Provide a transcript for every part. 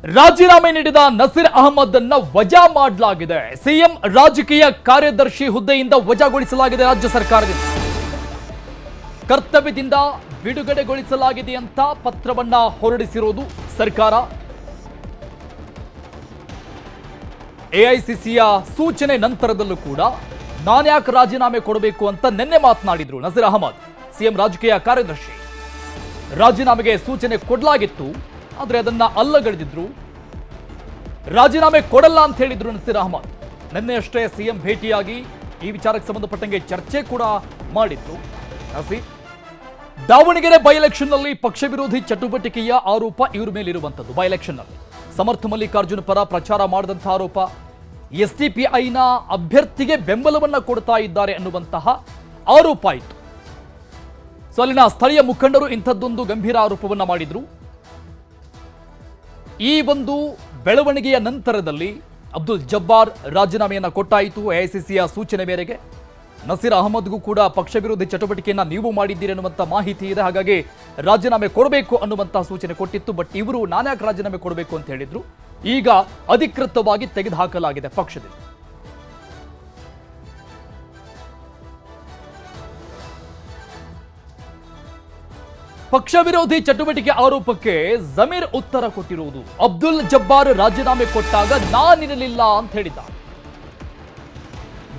ರಾಜೀನಾಮೆ ನೀಡಿದ ನಸೀರ್ ಅಹಮದ್ ಅನ್ನ ವಜಾ ಮಾಡಲಾಗಿದೆ. ಸಿಎಂ ರಾಜಕೀಯ ಕಾರ್ಯದರ್ಶಿ ಹುದ್ದೆಯಿಂದ ವಜಾಗೊಳಿಸಲಾಗಿದೆ. ರಾಜ್ಯ ಸರ್ಕಾರದಿಂದ ಕರ್ತವ್ಯದಿಂದ ಬಿಡುಗಡೆಗೊಳಿಸಲಾಗಿದೆ ಅಂತ ಪತ್ರವನ್ನ ಹೊರಡಿಸಿರುವುದು ಸರ್ಕಾರ. ಎಐಸಿಸಿಯ ಸೂಚನೆ ನಂತರದಲ್ಲೂ ಕೂಡ ನಾನ್ಯಾಕೆ ರಾಜೀನಾಮೆ ಕೊಡಬೇಕು ಅಂತ ನಿನ್ನೆ ಮಾತನಾಡಿದ್ರು ನಸೀರ್ ಅಹಮದ್, ಸಿಎಂ ರಾಜಕೀಯ ಕಾರ್ಯದರ್ಶಿ. ರಾಜೀನಾಮೆಗೆ ಸೂಚನೆ ಕೊಡಲಾಗಿತ್ತು, ಆದರೆ ಅದನ್ನ ಅಲ್ಲಗಳೆದಿದ್ರು. ರಾಜೀನಾಮೆ ಕೊಡಲ್ಲ ಅಂತ ಹೇಳಿದ್ರು ನಸೀರ್ ಅಹಮದ್. ನಿನ್ನೆಯಷ್ಟೇ ಸಿಎಂ ಭೇಟಿಯಾಗಿ ಈ ವಿಚಾರಕ್ಕೆ ಸಂಬಂಧಪಟ್ಟಂಗೆ ಚರ್ಚೆ ಕೂಡ ಮಾಡಿದ್ರು ನಸೀರ್. ದಾವಣಗೆರೆ ಬೈ ಎಲೆಕ್ಷನ್ ನಲ್ಲಿ ಪಕ್ಷ ವಿರೋಧಿ ಚಟುವಟಿಕೆಯ ಆರೋಪ ಇವರ ಮೇಲಿರುವಂತದ್ದು. ಬೈ ಎಲೆಕ್ಷನ್ ನಲ್ಲಿ ಸಮರ್ಥ ಮಲ್ಲಿಕಾರ್ಜುನ ಪರ ಪ್ರಚಾರ ಮಾಡಿದಂತಹ ಆರೋಪ, ಎಸ್ಡಿಪಿಐನ ಅಭ್ಯರ್ಥಿಗೆ ಬೆಂಬಲವನ್ನ ಕೊಡ್ತಾ ಇದ್ದಾರೆ ಅನ್ನುವಂತಹ ಆರೋಪ ಇತ್ತು. ಸೊ ಅಲ್ಲಿನ ಸ್ಥಳೀಯ ಮುಖಂಡರು ಇಂಥದ್ದೊಂದು ಗಂಭೀರ ಆರೋಪವನ್ನ ಮಾಡಿದ್ರು. ಈ ಒಂದು ಬೆಳವಣಿಗೆಯ ನಂತರದಲ್ಲಿ ಅಬ್ದುಲ್ ಜಬ್ಬಾರ್ ರಾಜೀನಾಮೆಯನ್ನ ಕೊಟ್ಟಾಯಿತು ಎಐಸಿಸಿಯ ಸೂಚನೆ ಮೇರೆಗೆ. ನಸೀರ್ ಅಹಮದ್ಗೂ ಕೂಡ ಪಕ್ಷ ವಿರೋಧಿ ಚಟುವಟಿಕೆಯನ್ನ ನೀವು ಮಾಡಿದ್ದೀರಿ ಅನ್ನುವಂಥ ಮಾಹಿತಿ ಇದೆ, ಹಾಗಾಗಿ ರಾಜೀನಾಮೆ ಕೊಡಬೇಕು ಅನ್ನುವಂತಹ ಸೂಚನೆ ಕೊಟ್ಟಿತ್ತು. ಬಟ್ ಇವರು ನಾನ್ಯಾಕೆ ರಾಜೀನಾಮೆ ಕೊಡಬೇಕು ಅಂತ ಹೇಳಿದ್ರು. ಈಗ ಅಧಿಕೃತವಾಗಿ ತೆಗೆದುಹಾಕಲಾಗಿದೆ ಪಕ್ಷದಿಂದ. ಪಕ್ಷ ವಿರೋಧಿ ಚಟುವಟಿಕೆ ಆರೋಪಕ್ಕೆ ಜಮೀರ್ ಉತ್ತರ ಕೊಟ್ಟಿರುವುದು. ಅಬ್ದುಲ್ ಜಬ್ಬಾರ್ ರಾಜೀನಾಮೆ ಕೊಟ್ಟಾಗ ನಾನಿರಲಿಲ್ಲ ಅಂತ ಹೇಳಿದ್ದ.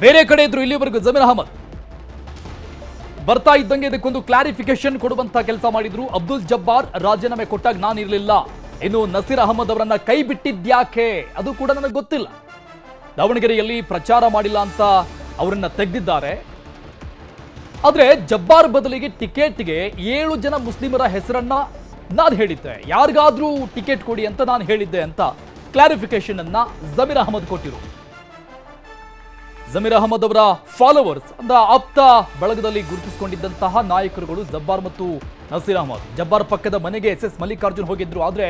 ಬೇರೆ ಕಡೆ ಇದ್ರು ಇಲ್ಲಿವರೆಗೂ ಜಮೀರ್ ಅಹಮದ್. ಬರ್ತಾ ಇದ್ದಂಗೆ ಇದಕ್ಕೊಂದು ಕ್ಲಾರಿಫಿಕೇಶನ್ ಕೊಡುವಂತ ಕೆಲಸ ಮಾಡಿದ್ರು. ಅಬ್ದುಲ್ ಜಬ್ಬಾರ್ ರಾಜೀನಾಮೆ ಕೊಟ್ಟಾಗ ನಾನಿರಲಿಲ್ಲ, ಇನ್ನು ನಸೀರ್ ಅಹಮದ್ ಅವರನ್ನ ಕೈ ಬಿಟ್ಟಿದ್ಯಾಕೆ ಅದು ಕೂಡ ನನಗೆ ಗೊತ್ತಿಲ್ಲ. ದಾವಣಗೆರೆಯಲ್ಲಿ ಪ್ರಚಾರ ಮಾಡಿಲ್ಲ ಅಂತ ಅವರನ್ನ ತೆಗೆದಿದ್ದಾರೆ. ಆದ್ರೆ ಜಬ್ಬಾರ್ ಬದಲಿಗೆ ಟಿಕೆಟ್ಗೆ 7 ಜನ ಮುಸ್ಲಿಮರ ಹೆಸರನ್ನ ನಾನು ಹೇಳಿದ್ದೆ, ಯಾರಿಗಾದ್ರೂ ಟಿಕೆಟ್ ಕೊಡಿ ಅಂತ ನಾನು ಹೇಳಿದ್ದೆ ಅಂತ ಕ್ಲಾರಿಫಿಕೇಶನ್ ಅನ್ನ ಜಮೀರ್ ಅಹಮದ್ ಕೊಟ್ಟಿರು. ಜಮೀರ್ ಅಹಮದ್ ಅವರ ಫಾಲೋವರ್ಸ್ ಅಂದ್ರೆ ಆಪ್ತ ಬಳಗದಲ್ಲಿ ಗುರುತಿಸಿಕೊಂಡಿದ್ದಂತಹ ನಾಯಕರುಗಳು ಜಬ್ಬಾರ್ ಮತ್ತು ನಸೀರ್ ಅಹಮದ್. ಜಬ್ಬಾರ್ ಪಕ್ಕದ ಮನೆಗೆ ಎಸ್ ಮಲ್ಲಿಕಾರ್ಜುನ್ ಹೋಗಿದ್ರು, ಆದ್ರೆ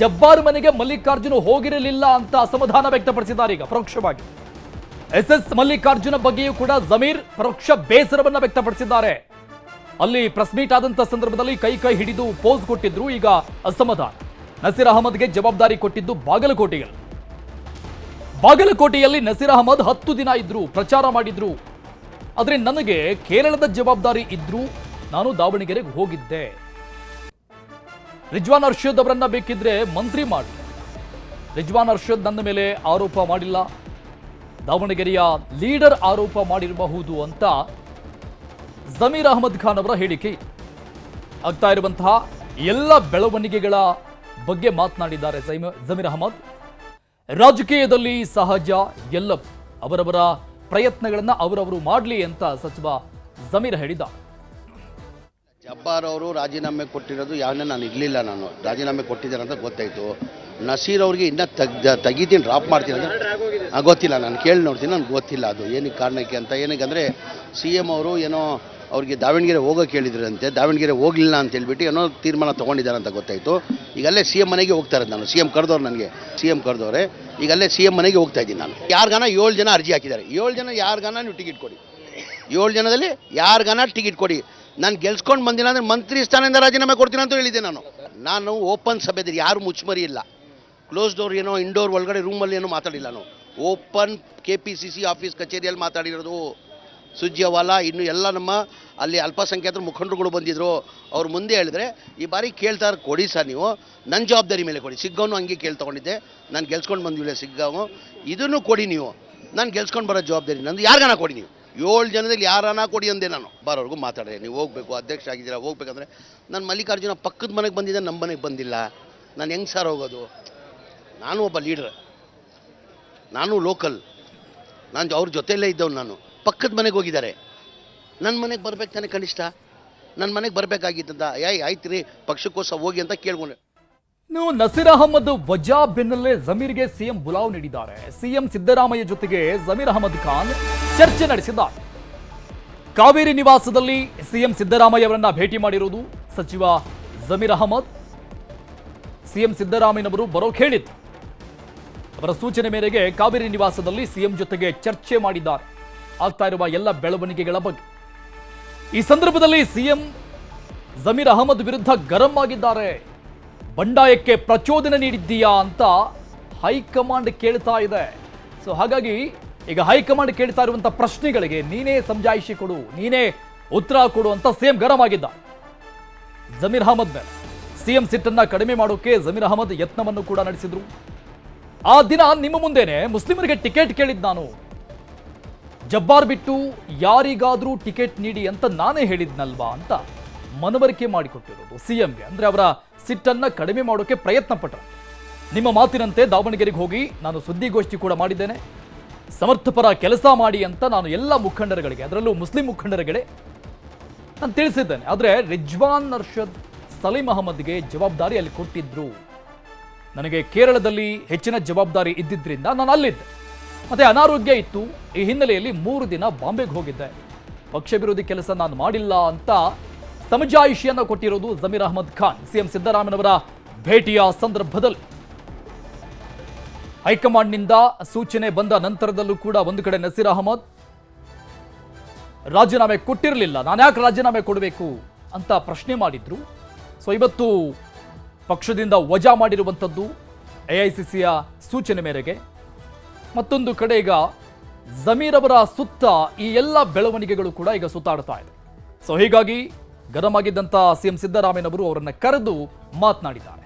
ಜಬ್ಬಾರ್ ಮನೆಗೆ ಮಲ್ಲಿಕಾರ್ಜುನ್ ಹೋಗಿರಲಿಲ್ಲ ಅಂತ ಅಸಮಾಧಾನ ವ್ಯಕ್ತಪಡಿಸಿದ್ದಾರೆ. ಈಗ ಪರೋಕ್ಷವಾಗಿ ಎಸ್ ಮಲ್ಲಿಕಾರ್ಜುನ ಬಗ್ಗೆಯೂ ಕೂಡ ಜಮೀರ್ ಪರೋಕ್ಷ ಬೇಸರವನ್ನ ವ್ಯಕ್ತಪಡಿಸಿದ್ದಾರೆ. ಅಲ್ಲಿ ಪ್ರೆಸ್ ಮೀಟ್ ಆದಂತ ಸಂದರ್ಭದಲ್ಲಿ ಕೈ ಹಿಡಿದು ಪೋಸ್ ಕೊಟ್ಟಿದ್ರು. ಈಗ ಅಸಮಾಧಾನ. ನಸೀರ್ ಅಹಮದ್ಗೆ ಜವಾಬ್ದಾರಿ ಕೊಟ್ಟಿದ್ದು ಬಾಗಲಕೋಟೆಯಲ್ಲಿ ನಸೀರ್ ಅಹಮದ್ 10 ದಿನ ಇದ್ರು, ಪ್ರಚಾರ ಮಾಡಿದ್ರು. ಆದ್ರೆ ನನಗೆ ಕೇರಳದ ಜವಾಬ್ದಾರಿ ಇದ್ರು, ನಾನು ದಾವಣಗೆರೆಗೆ ಹೋಗಿದ್ದೆ. ರಿಜ್ವಾನ್ ಅರ್ಷದ್ ಅವರನ್ನ ಬೇಕಿದ್ರೆ ಮಂತ್ರಿ ಮಾಡಿ, ರಿಜ್ವಾನ್ ಅರ್ಷದ್ ನನ್ನ ಮೇಲೆ ಆರೋಪ ಮಾಡಿಲ್ಲ, ದಾವಣಗೆರೆಯ ಲೀಡರ್ ಆರೋಪ ಮಾಡಿರಬಹುದು ಅಂತ ಜಮೀರ್ ಅಹಮದ್ ಖಾನ್ ಅವರ ಹೇಳಿಕೆ. ಆಗ್ತಾ ಇರುವಂತಹ ಎಲ್ಲ ಬೆಳವಣಿಗೆಗಳ ಬಗ್ಗೆ ಮಾತನಾಡಿದ್ದಾರೆ ಜಮೀರ್ ಅಹಮದ್. ರಾಜಕೀಯದಲ್ಲಿ ಸಹಜ, ಎಲ್ಲ ಅವರವರ ಪ್ರಯತ್ನಗಳನ್ನ ಅವರವರು ಮಾಡಲಿ ಅಂತ ಸಚಿವ ಜಮೀರ್ ಹೇಳಿದ. ಜಬ್ಬಾರ್ ಅವರು ರಾಜೀನಾಮೆ ಕೊಟ್ಟಿರೋದು ಯಾವನ್ನ ನಾನು ಇರಲಿಲ್ಲ, ನಾನು ರಾಜೀನಾಮೆ ಕೊಟ್ಟಿದ್ದೇನೆ ಅಂತ ಗೊತ್ತಾಯಿತು. ನಸೀರ್ ಅವ್ರಿಗೆ ಇನ್ನೂ ತೆಗಿತೀನಿ, ಡ್ರಾಪ್ ಮಾಡ್ತೀನಿ ಅಂದರೆ ಗೊತ್ತಿಲ್ಲ, ನಾನು ಕೇಳಿ ನೋಡ್ತೀನಿ, ನನಗೆ ಗೊತ್ತಿಲ್ಲ ಅದು ಏನಕ್ಕೆ ಕಾರಣಕ್ಕೆ ಅಂತ. ಏನಕ್ಕೆ ಅಂದರೆ CM ಅವರು ಏನೋ ಅವ್ರಿಗೆ ದಾವಣಗೆರೆ ಹೋಗೋಕೆ ಹೇಳಿದ್ರಂತೆ, ದಾವಣಗೆರೆ ಹೋಗಲಿಲ್ಲ ಅಂತ ಹೇಳ್ಬಿಟ್ಟು ಏನೋ ತೀರ್ಮಾನ ತೊಗೊಂಡಿದ್ದಾರೆ ಅಂತ ಗೊತ್ತಾಯಿತು. ಈಗಲ್ಲೇ CM ಮನೆಗೆ ಹೋಗ್ತಾ ಇರೋದು ನಾನು. CM ಕರೆದವ್ರು ನನಗೆ, CM ಕರೆದವ್ರೆ. ಈಗಲ್ಲೇ CM ಮನೆಗೆ ಹೋಗ್ತಾ ಇದ್ದೀನಿ ನಾನು. ಯಾರಿಗಾನ 7 ಜನ ಅರ್ಜಿ ಹಾಕಿದ್ದಾರೆ, 7 ಜನ ಯಾರಿಗಾನ ನೀವು ಟಿಕೆಟ್ ಕೊಡಿ, 7 ಜನದಲ್ಲಿ ಯಾರಿಗಾನ ಟಿಕೆಟ್ ಕೊಡಿ. ನಾನು ಗೆಲ್ಸ್ಕೊಂಡು ಬಂದಿಲ್ಲ ಅಂದರೆ ಮಂತ್ರಿ ಸ್ಥಾನದಿಂದ ರಾಜೀನಾಮೆ ಕೊಡ್ತೀನಿ ಅಂತ ಹೇಳಿದ್ದೆ ನಾನು ಓಪನ್ ಸಭೆದಲ್ಲಿ ಯಾರು ಮುಚ್ಚುಮರಿ ಇಲ್ಲ, ಕ್ಲೋಸ್ ಡೋರ್ ಏನೋ ಇಂಡೋರ್ ಒಳಗಡೆ ರೂಮಲ್ಲಿ ಏನೋ ಮಾತಾಡಿಲ್ಲ. ನಾನು ಓಪನ್ KPCC ಆಫೀಸ್ ಕಚೇರಿಯಲ್ಲಿ ಮಾತಾಡಿರೋದು. ಸುಜ್ಯವಾಲಾ ಇನ್ನು ಎಲ್ಲ ನಮ್ಮ ಅಲ್ಲಿ ಅಲ್ಪಸಂಖ್ಯಾತರ ಮುಖಂಡರುಗಳು ಬಂದಿದ್ರು. ಅವ್ರು ಮುಂದೆ ಹೇಳಿದ್ರೆ ಈ ಬಾರಿ ಕೇಳ್ತಾರೆ ಕೊಡಿ ಸರ್, ನೀವು ನನ್ನ ಜವಾಬ್ದಾರಿ ಮೇಲೆ ಕೊಡಿ. ಸಿಗ್ಗಾವನು ಹಂಗೆ ತಗೊಂಡಿದ್ದೆ, ನಾನು ಗೆಲ್ಸ್ಕೊಂಡು ಬಂದಿಲ್ಲ ಸಿಗ್ಗಾವು, ಇದನ್ನು ಕೊಡಿ ನೀವು, ನಾನು ಗೆಲ್ಸ್ಕೊಂಡು ಬರೋ ಜವಾಬ್ದಾರಿ ನಂದು, ಯಾರಿಗಾನ ಕೊಡಿ ನೀವು. 7 ಜನದಲ್ಲಿ ಯಾರನ್ನ ಕೊಡಿ ಅಂದೆ ನಾನು. ಬರೋರ್ಗೂ ಮಾತಾಡಿದೆ, ನೀವು ಹೋಗಬೇಕು, ಅಧ್ಯಕ್ಷ ಆಗಿದ್ದೀರಾ, ಹೋಗ್ಬೇಕಂದ್ರೆ ನಾನು ಮಲ್ಲಿಕಾರ್ಜುನ ಪಕ್ಕದ ಮನೆಗೆ ಬಂದಿದ್ದೆ, ನಮ್ಮ ಮನೆಗೆ ಬಂದಿಲ್ಲ, ನಾನು ಹೆಂಗೆ ಸರ್ ಹೋಗೋದು? ನಾನು ಒಬ್ಬ ಲೀಡರ್, ನಾನು ಲೋಕಲ್, ನಾನು ಅವ್ರ ಜೊತೆಯಲ್ಲೇ ಇದ್ದವ್ನು. ನಾನು ಪಕ್ಕದ ಮನೆಗೆ ಹೋಗಿದ್ದಾರೆ, ನನ್ನ ಮನೆಗೆ ಬರ್ಬೇಕು ತಾನೆ ಕನಿಷ್ಠ, ನನ್ನ ಮನೆಗೆ ಬರಬೇಕಾಗಿತ್ತಂತ. ಆಯ್ತು ರೀ, ಪಕ್ಷಕ್ಕೋಸ್ಕರ ಹೋಗಿ ಅಂತ ಕೇಳ್ಕೊಂಡೆ. ನಸೀರ್ ಅಹಮದ್ ವಜಾ ಬೆನ್ನಲ್ಲೇ ಜಮೀರ್ಗೆ CM ಬುಲಾವ್ ನೀಡಿದ್ದಾರೆ. CM ಸಿದ್ದರಾಮಯ್ಯ ಜೊತೆಗೆ ಜಮೀರ್ ಅಹಮದ್ ಖಾನ್ ಚರ್ಚೆ ನಡೆಸಿದ್ದಾರೆ. ಕಾವೇರಿ ನಿವಾಸದಲ್ಲಿ CM ಸಿದ್ದರಾಮಯ್ಯ ಅವರನ್ನ ಭೇಟಿ ಮಾಡಿರುವುದು ಸಚಿವ ಜಮೀರ್ ಅಹಮದ್. CM ಸಿದ್ದರಾಮಯ್ಯನವರು ಬರೋಕೆ ಹೇಳಿದ್ರು. ಅವರ ಸೂಚನೆ ಮೇರೆಗೆ ಕಾವೇರಿ ನಿವಾಸದಲ್ಲಿ CM ಜೊತೆಗೆ ಚರ್ಚೆ ಮಾಡಿದ್ದಾರೆ ಆಗ್ತಾ ಇರುವ ಎಲ್ಲ ಬೆಳವಣಿಗೆಗಳ ಬಗ್ಗೆ. ಈ ಸಂದರ್ಭದಲ್ಲಿ CM ಜಮೀರ್ ಅಹಮದ್ ವಿರುದ್ಧ ಗರಂ ಆಗಿದ್ದಾರೆ. ಬಂಡಾಯಕ್ಕೆ ಪ್ರಚೋದನೆ ನೀಡಿದ್ದೀಯಾ ಅಂತ ಹೈಕಮಾಂಡ್ ಕೇಳ್ತಾ ಇದೆ. ಸೊ ಹಾಗಾಗಿ ಈಗ ಹೈಕಮಾಂಡ್ ಕೇಳ್ತಾ ಇರುವಂಥ ಪ್ರಶ್ನೆಗಳಿಗೆ ನೀನೇ ಸಮಜಾಯಿಷಿ ಕೊಡು, ನೀನೇ ಉತ್ತರ ಕೊಡು ಅಂತ ಸಿಎಂ ಗರಂ ಆಗಿದ್ದ ಜಮೀರ್ ಅಹಮದ್ ಮೇಲೆ. ಸಿಎಂ ಸಿಟ್ಟನ್ನ ಕಡಿಮೆ ಮಾಡೋಕೆ ಜಮೀರ್ ಅಹಮದ್ ಯತ್ನವನ್ನು ಕೂಡ ನಡೆಸಿದ್ರು. ಆ ದಿನ ನಿಮ್ಮ ಮುಂದೆನೆ ಮುಸ್ಲಿಮರಿಗೆ ಟಿಕೆಟ್ ಕೇಳಿದ್ ನಾನು, ಜಬ್ಬಾರ್ ಬಿಟ್ಟು ಯಾರಿಗಾದ್ರೂ ಟಿಕೆಟ್ ನೀಡಿ ಅಂತ ನಾನೇ ಹೇಳಿದ್ನಲ್ವಾ ಅಂತ ಮನವರಿಕೆ ಮಾಡಿಕೊಟ್ಟಿರೋದು ಸಿಎಂಗೆ. ಅಂದ್ರೆ ಅವರ ಸಿಟ್ಟನ್ನ ಕಡಿಮೆ ಮಾಡೋಕೆ ಪ್ರಯತ್ನ ಪಟ್ಟರು. ನಿಮ್ಮ ಮಾತಿನಂತೆ ದಾವಣಗೆರೆಗೆ ಹೋಗಿ ನಾನು ಸುದ್ದಿಗೋಷ್ಠಿ ಕೂಡ ಮಾಡಿದ್ದೇನೆ, ಸಮರ್ಥಪರ ಕೆಲಸ ಮಾಡಿ ಅಂತ ನಾನು ಎಲ್ಲ ಮುಖಂಡರುಗಳಿಗೆ, ಅದರಲ್ಲೂ ಮುಸ್ಲಿಂ ಮುಖಂಡರುಗಳಿಗೆ ನಾನು ತಿಳಿಸಿದ್ದೇನೆ. ಆದರೆ ರಿಜ್ವಾನ್ ಅರ್ಷದ್ ಸಲೀಂ ಅಹಮದ್ಗೆ ಜವಾಬ್ದಾರಿ ಅಲ್ಲಿ ಕೊಟ್ಟಿದ್ರು. ನನಗೆ ಕೇರಳದಲ್ಲಿ ಹೆಚ್ಚಿನ ಜವಾಬ್ದಾರಿ ಇದ್ದಿದ್ರಿಂದ ನಾನು ಅಲ್ಲಿದ್ದೆ, ಮತ್ತೆ ಅನಾರೋಗ್ಯ ಇತ್ತು. ಈ ಹಿನ್ನೆಲೆಯಲ್ಲಿ 3 ದಿನ ಬಾಂಬೆಗೆ ಹೋಗಿದ್ದೆ. ಪಕ್ಷ ವಿರೋಧಿ ಕೆಲಸ ನಾನು ಮಾಡಿಲ್ಲ ಅಂತ ಸಮಜಾಯಿಷಿಯನ್ನು ಕೊಟ್ಟಿರೋದು ಜಮೀರ್ ಅಹಮದ್ ಖಾನ್ ಸಿಎಂ ಸಿದ್ದರಾಮಯ್ಯನವರ ಭೇಟಿಯ ಸಂದರ್ಭದಲ್ಲಿ. ಹೈಕಮಾಂಡ್ನಿಂದ ಸೂಚನೆ ಬಂದ ನಂತರದಲ್ಲೂ ಕೂಡ ಒಂದು ಕಡೆ ನಸೀರ್ ಅಹಮದ್ ರಾಜೀನಾಮೆ ಕೊಟ್ಟಿರಲಿಲ್ಲ, ನಾನು ಯಾಕೆ ರಾಜೀನಾಮೆ ಕೊಡಬೇಕು ಅಂತ ಪ್ರಶ್ನೆ ಮಾಡಿದ್ರು. ಸೊ ಇವತ್ತು ಪಕ್ಷದಿಂದ ವಜಾ ಮಾಡಿರುವಂಥದ್ದು ಎಐಸಿಸಿಯ ಸೂಚನೆ ಮೇರೆಗೆ. ಮತ್ತೊಂದು ಕಡೆ ಈಗ ಜಮೀರ್ ಅವರ ಸುತ್ತ ಈ ಎಲ್ಲ ಬೆಳವಣಿಗೆಗಳು ಕೂಡ ಈಗ ಸುತ್ತಾಡ್ತಾ ಇದೆ. ಸೊ ಹೀಗಾಗಿ ಗರಂ ಆಗಿದ್ದಂಥ ಸಿಎಂ ಸಿದ್ದರಾಮಯ್ಯನವರು ಅವರನ್ನು ಕರೆದು ಮಾತನಾಡಿದ್ದಾರೆ.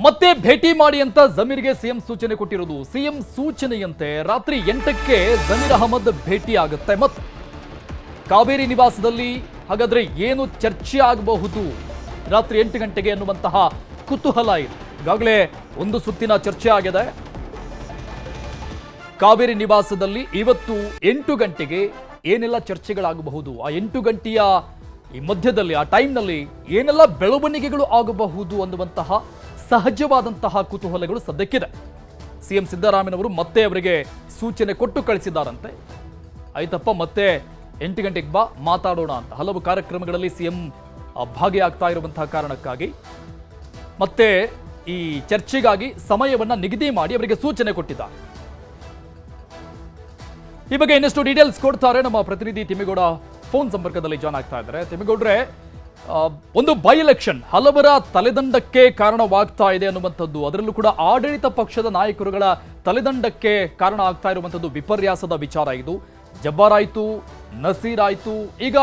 ಮತ್ತೆ ಭೇಟಿ ಮಾಡಿ ಅಂತ ಜಮೀರ್ಗೆ ಸಿಎಂ ಸೂಚನೆ ಕೊಟ್ಟಿರೋದು. ಸಿಎಂ ಸೂಚನೆಯಂತೆ ರಾತ್ರಿ 8ಕ್ಕೆ ಜಮೀರ್ ಅಹಮದ್ ಭೇಟಿ ಆಗುತ್ತೆ. ಮತ್ತೆ ಕಾವೇರಿ ನಿವಾಸದಲ್ಲಿ ಹಾಗಾದ್ರೆ ಏನು ಚರ್ಚೆ ಆಗಬಹುದು ರಾತ್ರಿ 8 ಗಂಟೆಗೆ ಅನ್ನುವಂತಹ ಕುತೂಹಲ ಇದೆ. ಈಗಾಗಲೇ ಒಂದು ಸುತ್ತಿನ ಚರ್ಚೆ ಆಗಿದೆ. ಕಾವೇರಿ ನಿವಾಸದಲ್ಲಿ ಇವತ್ತು 8 ಗಂಟೆಗೆ ಏನೆಲ್ಲ ಚರ್ಚೆಗಳಾಗಬಹುದು, ಆ 8 ಗಂಟೆಯ ಈ ಮಧ್ಯದಲ್ಲಿ ಆ ಟೈಮ್ನಲ್ಲಿ ಏನೆಲ್ಲ ಬೆಳವಣಿಗೆಗಳು ಆಗಬಹುದು ಅನ್ನುವಂತಹ ಸಹಜವಾದಂತಹ ಕುತೂಹಲಗಳು ಸದ್ಯಕ್ಕಿದೆ. ಸಿಎಂ ಸಿದ್ದರಾಮಯ್ಯನವರು ಮತ್ತೆ ಅವರಿಗೆ ಸೂಚನೆ ಕೊಟ್ಟು ಕಳಿಸಿದ್ದಾರಂತೆ. ಆಯ್ತಪ್ಪ ಮತ್ತೆ 8 ಗಂಟೆಗೆ ಬಾ ಮಾತಾಡೋಣ ಅಂತ. ಹಲವು ಕಾರ್ಯಕ್ರಮಗಳಲ್ಲಿ ಸಿಎಂ ಭಾಗಿಯಾಗ್ತಾ ಇರುವಂತಹ ಕಾರಣಕ್ಕಾಗಿ ಮತ್ತೆ ಈ ಚರ್ಚೆಗಾಗಿ ಸಮಯವನ್ನ ನಿಗದಿ ಮಾಡಿ ಅವರಿಗೆ ಸೂಚನೆ ಕೊಟ್ಟಿದ್ದಾರೆ. ಈ ಬಗ್ಗೆ ಇನ್ನಷ್ಟು ಡೀಟೇಲ್ಸ್ ಕೊಡ್ತಾರೆ ನಮ್ಮ ಪ್ರತಿನಿಧಿ ತಿಮ್ಮೇಗೌಡ ಫೋನ್ ಸಂಪರ್ಕದಲ್ಲಿ ಜಾಯ್ನ್ ಆಗ್ತಾ ಇದ್ದಾರೆ. ತಿಮ್ಮೇಗೌಡ್ರೆ, ಒಂದು ಬೈ ಎಲೆಕ್ಷನ್ ಹಲವರ ತಲೆದಂಡಕ್ಕೆ ಕಾರಣವಾಗ್ತಾ ಇದೆ ಅನ್ನುವಂಥದ್ದು, ಅದರಲ್ಲೂ ಕೂಡ ಆಡಳಿತ ಪಕ್ಷದ ನಾಯಕರುಗಳ ತಲೆದಂಡಕ್ಕೆ ಕಾರಣ ಆಗ್ತಾ ಇರುವಂಥದ್ದು ವಿಪರ್ಯಾಸದ ವಿಚಾರ. ಇದು ಜಬ್ಬಾರ್ ಆಯ್ತು, ನಸೀರ್ ಆಯ್ತು, ಈಗ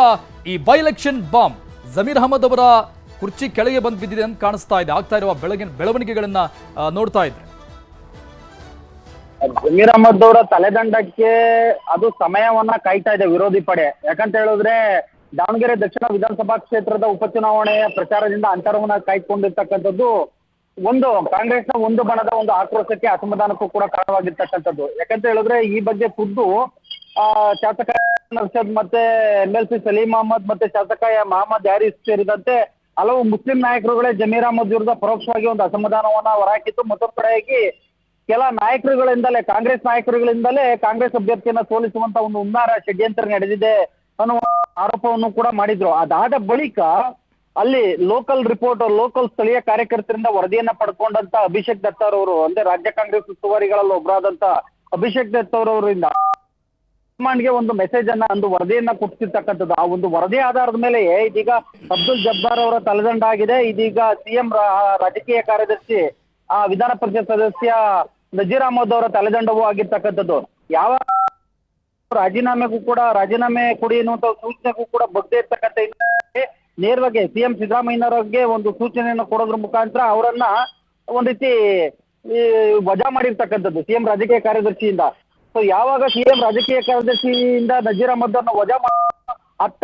ಈ by election bomb Zameer Ahmed ಅವರ ಕುರ್ಚಿ ಕೆಳಗೆ ಬಂದು ಬಿದ್ದಿದೆ ಅಂತ ಕಾಣಿಸ್ತಾ ಇದೆ. ಆಗ್ತಾ ಇರುವ ಬೆಳವಣಿಗೆಗಳನ್ನ ನೋಡ್ತಾ ಇದ್ರೆ ಜಮೀರ್ ಅಹಮದ್ ಅವರ ತಲೆದಂಡಕ್ಕೆ ಅದು ಸಮಯವನ್ನ ಕಾಯ್ತಾ ಇದೆ ವಿರೋಧಿ ಪಡೆ. ಯಾಕಂತ ಹೇಳಿದ್ರೆ ದಾವಣಗೆರೆ ದಕ್ಷಿಣ ವಿಧಾನಸಭಾ ಕ್ಷೇತ್ರದ ಉಪಚುನಾವಣೆಯ ಪ್ರಚಾರದಿಂದ ಅಂತರವನ್ನ ಕಾಯ್ದುಕೊಂಡಿರ್ತಕ್ಕಂಥದ್ದು ಒಂದು ಕಾಂಗ್ರೆಸ್ನ ಒಂದು ಬಣದ ಒಂದು ಆಕ್ರೋಶಕ್ಕೆ ಅಸಮಾಧಾನಕ್ಕೂ ಕೂಡ ಕಾರಣವಾಗಿರ್ತಕ್ಕಂಥದ್ದು. ಯಾಕಂತ ಹೇಳಿದ್ರೆ ಈ ಬಗ್ಗೆ ಖುದ್ದು ಶಾಸಕ ನರ್ಷದ್ ಮತ್ತೆ MLC ಸಲೀಂ ಅಹಮದ್ ಮತ್ತೆ ಶಾಸಕ ಮಹಮ್ಮದ್ ಯಾರಿಸ್ ಸೇರಿದಂತೆ ಹಲವು ಮುಸ್ಲಿಂ ನಾಯಕರುಗಳೇ ಜಮೀರ್ ಅಹಮದ್ ವಿರುದ್ಧ ಪರೋಕ್ಷವಾಗಿ ಒಂದು ಅಸಮಾಧಾನವನ್ನ ಹೊರಹಾಕಿತ್ತು. ಮತ್ತೊಂದು ಕಡೆಯಾಗಿ ಕೆಲ ನಾಯಕರುಗಳಿಂದಲೇ ಕಾಂಗ್ರೆಸ್ ನಾಯಕರುಗಳಿಂದಲೇ ಕಾಂಗ್ರೆಸ್ ಅಭ್ಯರ್ಥಿಯನ್ನ ಸೋಲಿಸುವಂತ ಒಂದು ಹುನ್ನಾರ ಷಡ್ಯಂತ್ರ ನಡೆದಿದೆ ಅನ್ನುವ ಆರೋಪವನ್ನು ಕೂಡ ಮಾಡಿದ್ರು. ಅದಾದ ಬಳಿಕ ಅಲ್ಲಿ ಲೋಕಲ್ ಸ್ಥಳೀಯ ಕಾರ್ಯಕರ್ತರಿಂದ ವರದಿಯನ್ನ ಪಡ್ಕೊಂಡಂತ ಅಭಿಷೇಕ್ ದತ್ತರ್ ಅವರು, ಅಂದ್ರೆ ರಾಜ್ಯ ಕಾಂಗ್ರೆಸ್ ಉಸ್ತುವಾರಿಗಳಲ್ಲಿ ಒಬ್ಬರಾದಂತ ಅಭಿಷೇಕ್ ದತ್ತರ್ ಅವರಿಂದ ಹೈಕಮಾಂಡ್ಗೆ ಒಂದು ಮೆಸೇಜ್ ಅನ್ನ, ಒಂದು ವರದಿಯನ್ನ ಕೊಡ್ತಿರ್ತಕ್ಕಂಥದ್ದು. ಆ ಒಂದು ವರದಿ ಆಧಾರದ ಮೇಲೆ ಇದೀಗ ಅಬ್ದುಲ್ ಜಬ್ಬಾರ್ ಅವರ ತಲೆದಂಡ ಆಗಿದೆ. ಇದೀಗ ಸಿಎಂ ರಾಜಕೀಯ ಕಾರ್ಯದರ್ಶಿ ವಿಧಾನ ಪರಿಷತ್ ಸದಸ್ಯ ನಜೀರ್ ಅಹಮದ್ ಅವರ ತಲೆದಂಡವೂ ಆಗಿರ್ತಕ್ಕಂಥದ್ದು. ಯಾವ ರಾಜೀನಾಮೆಗೂ ಕೂಡ ರಾಜೀನಾಮೆ ಕೊಡಿ ಎನ್ನುವಂತ ಸೂಚನೆಗೂ ಕೂಡ ಬಗ್ದೇ ಇರ್ತಕ್ಕಂಥ ನೇರವಾಗಿ ಸಿಎಂ ಸಿದ್ದರಾಮಯ್ಯನವರಿಗೆ ಒಂದು ಸೂಚನೆಯನ್ನು ಕೊಡೋದ್ರ ಮುಖಾಂತರ ಅವರನ್ನ ಒಂದ್ ರೀತಿ ವಜಾ ಮಾಡಿರ್ತಕ್ಕಂಥದ್ದು ಸಿಎಂ ರಾಜಕೀಯ ಕಾರ್ಯದರ್ಶಿಯಿಂದ. ಸೊ ಯಾವಾಗ ಸಿಎಂ ರಾಜಕೀಯ ಕಾರ್ಯದರ್ಶಿಯಿಂದ ನಜೀರ್ ಅಹಮದ್ ಅವರನ್ನ ವಜಾ ಅತ್ತ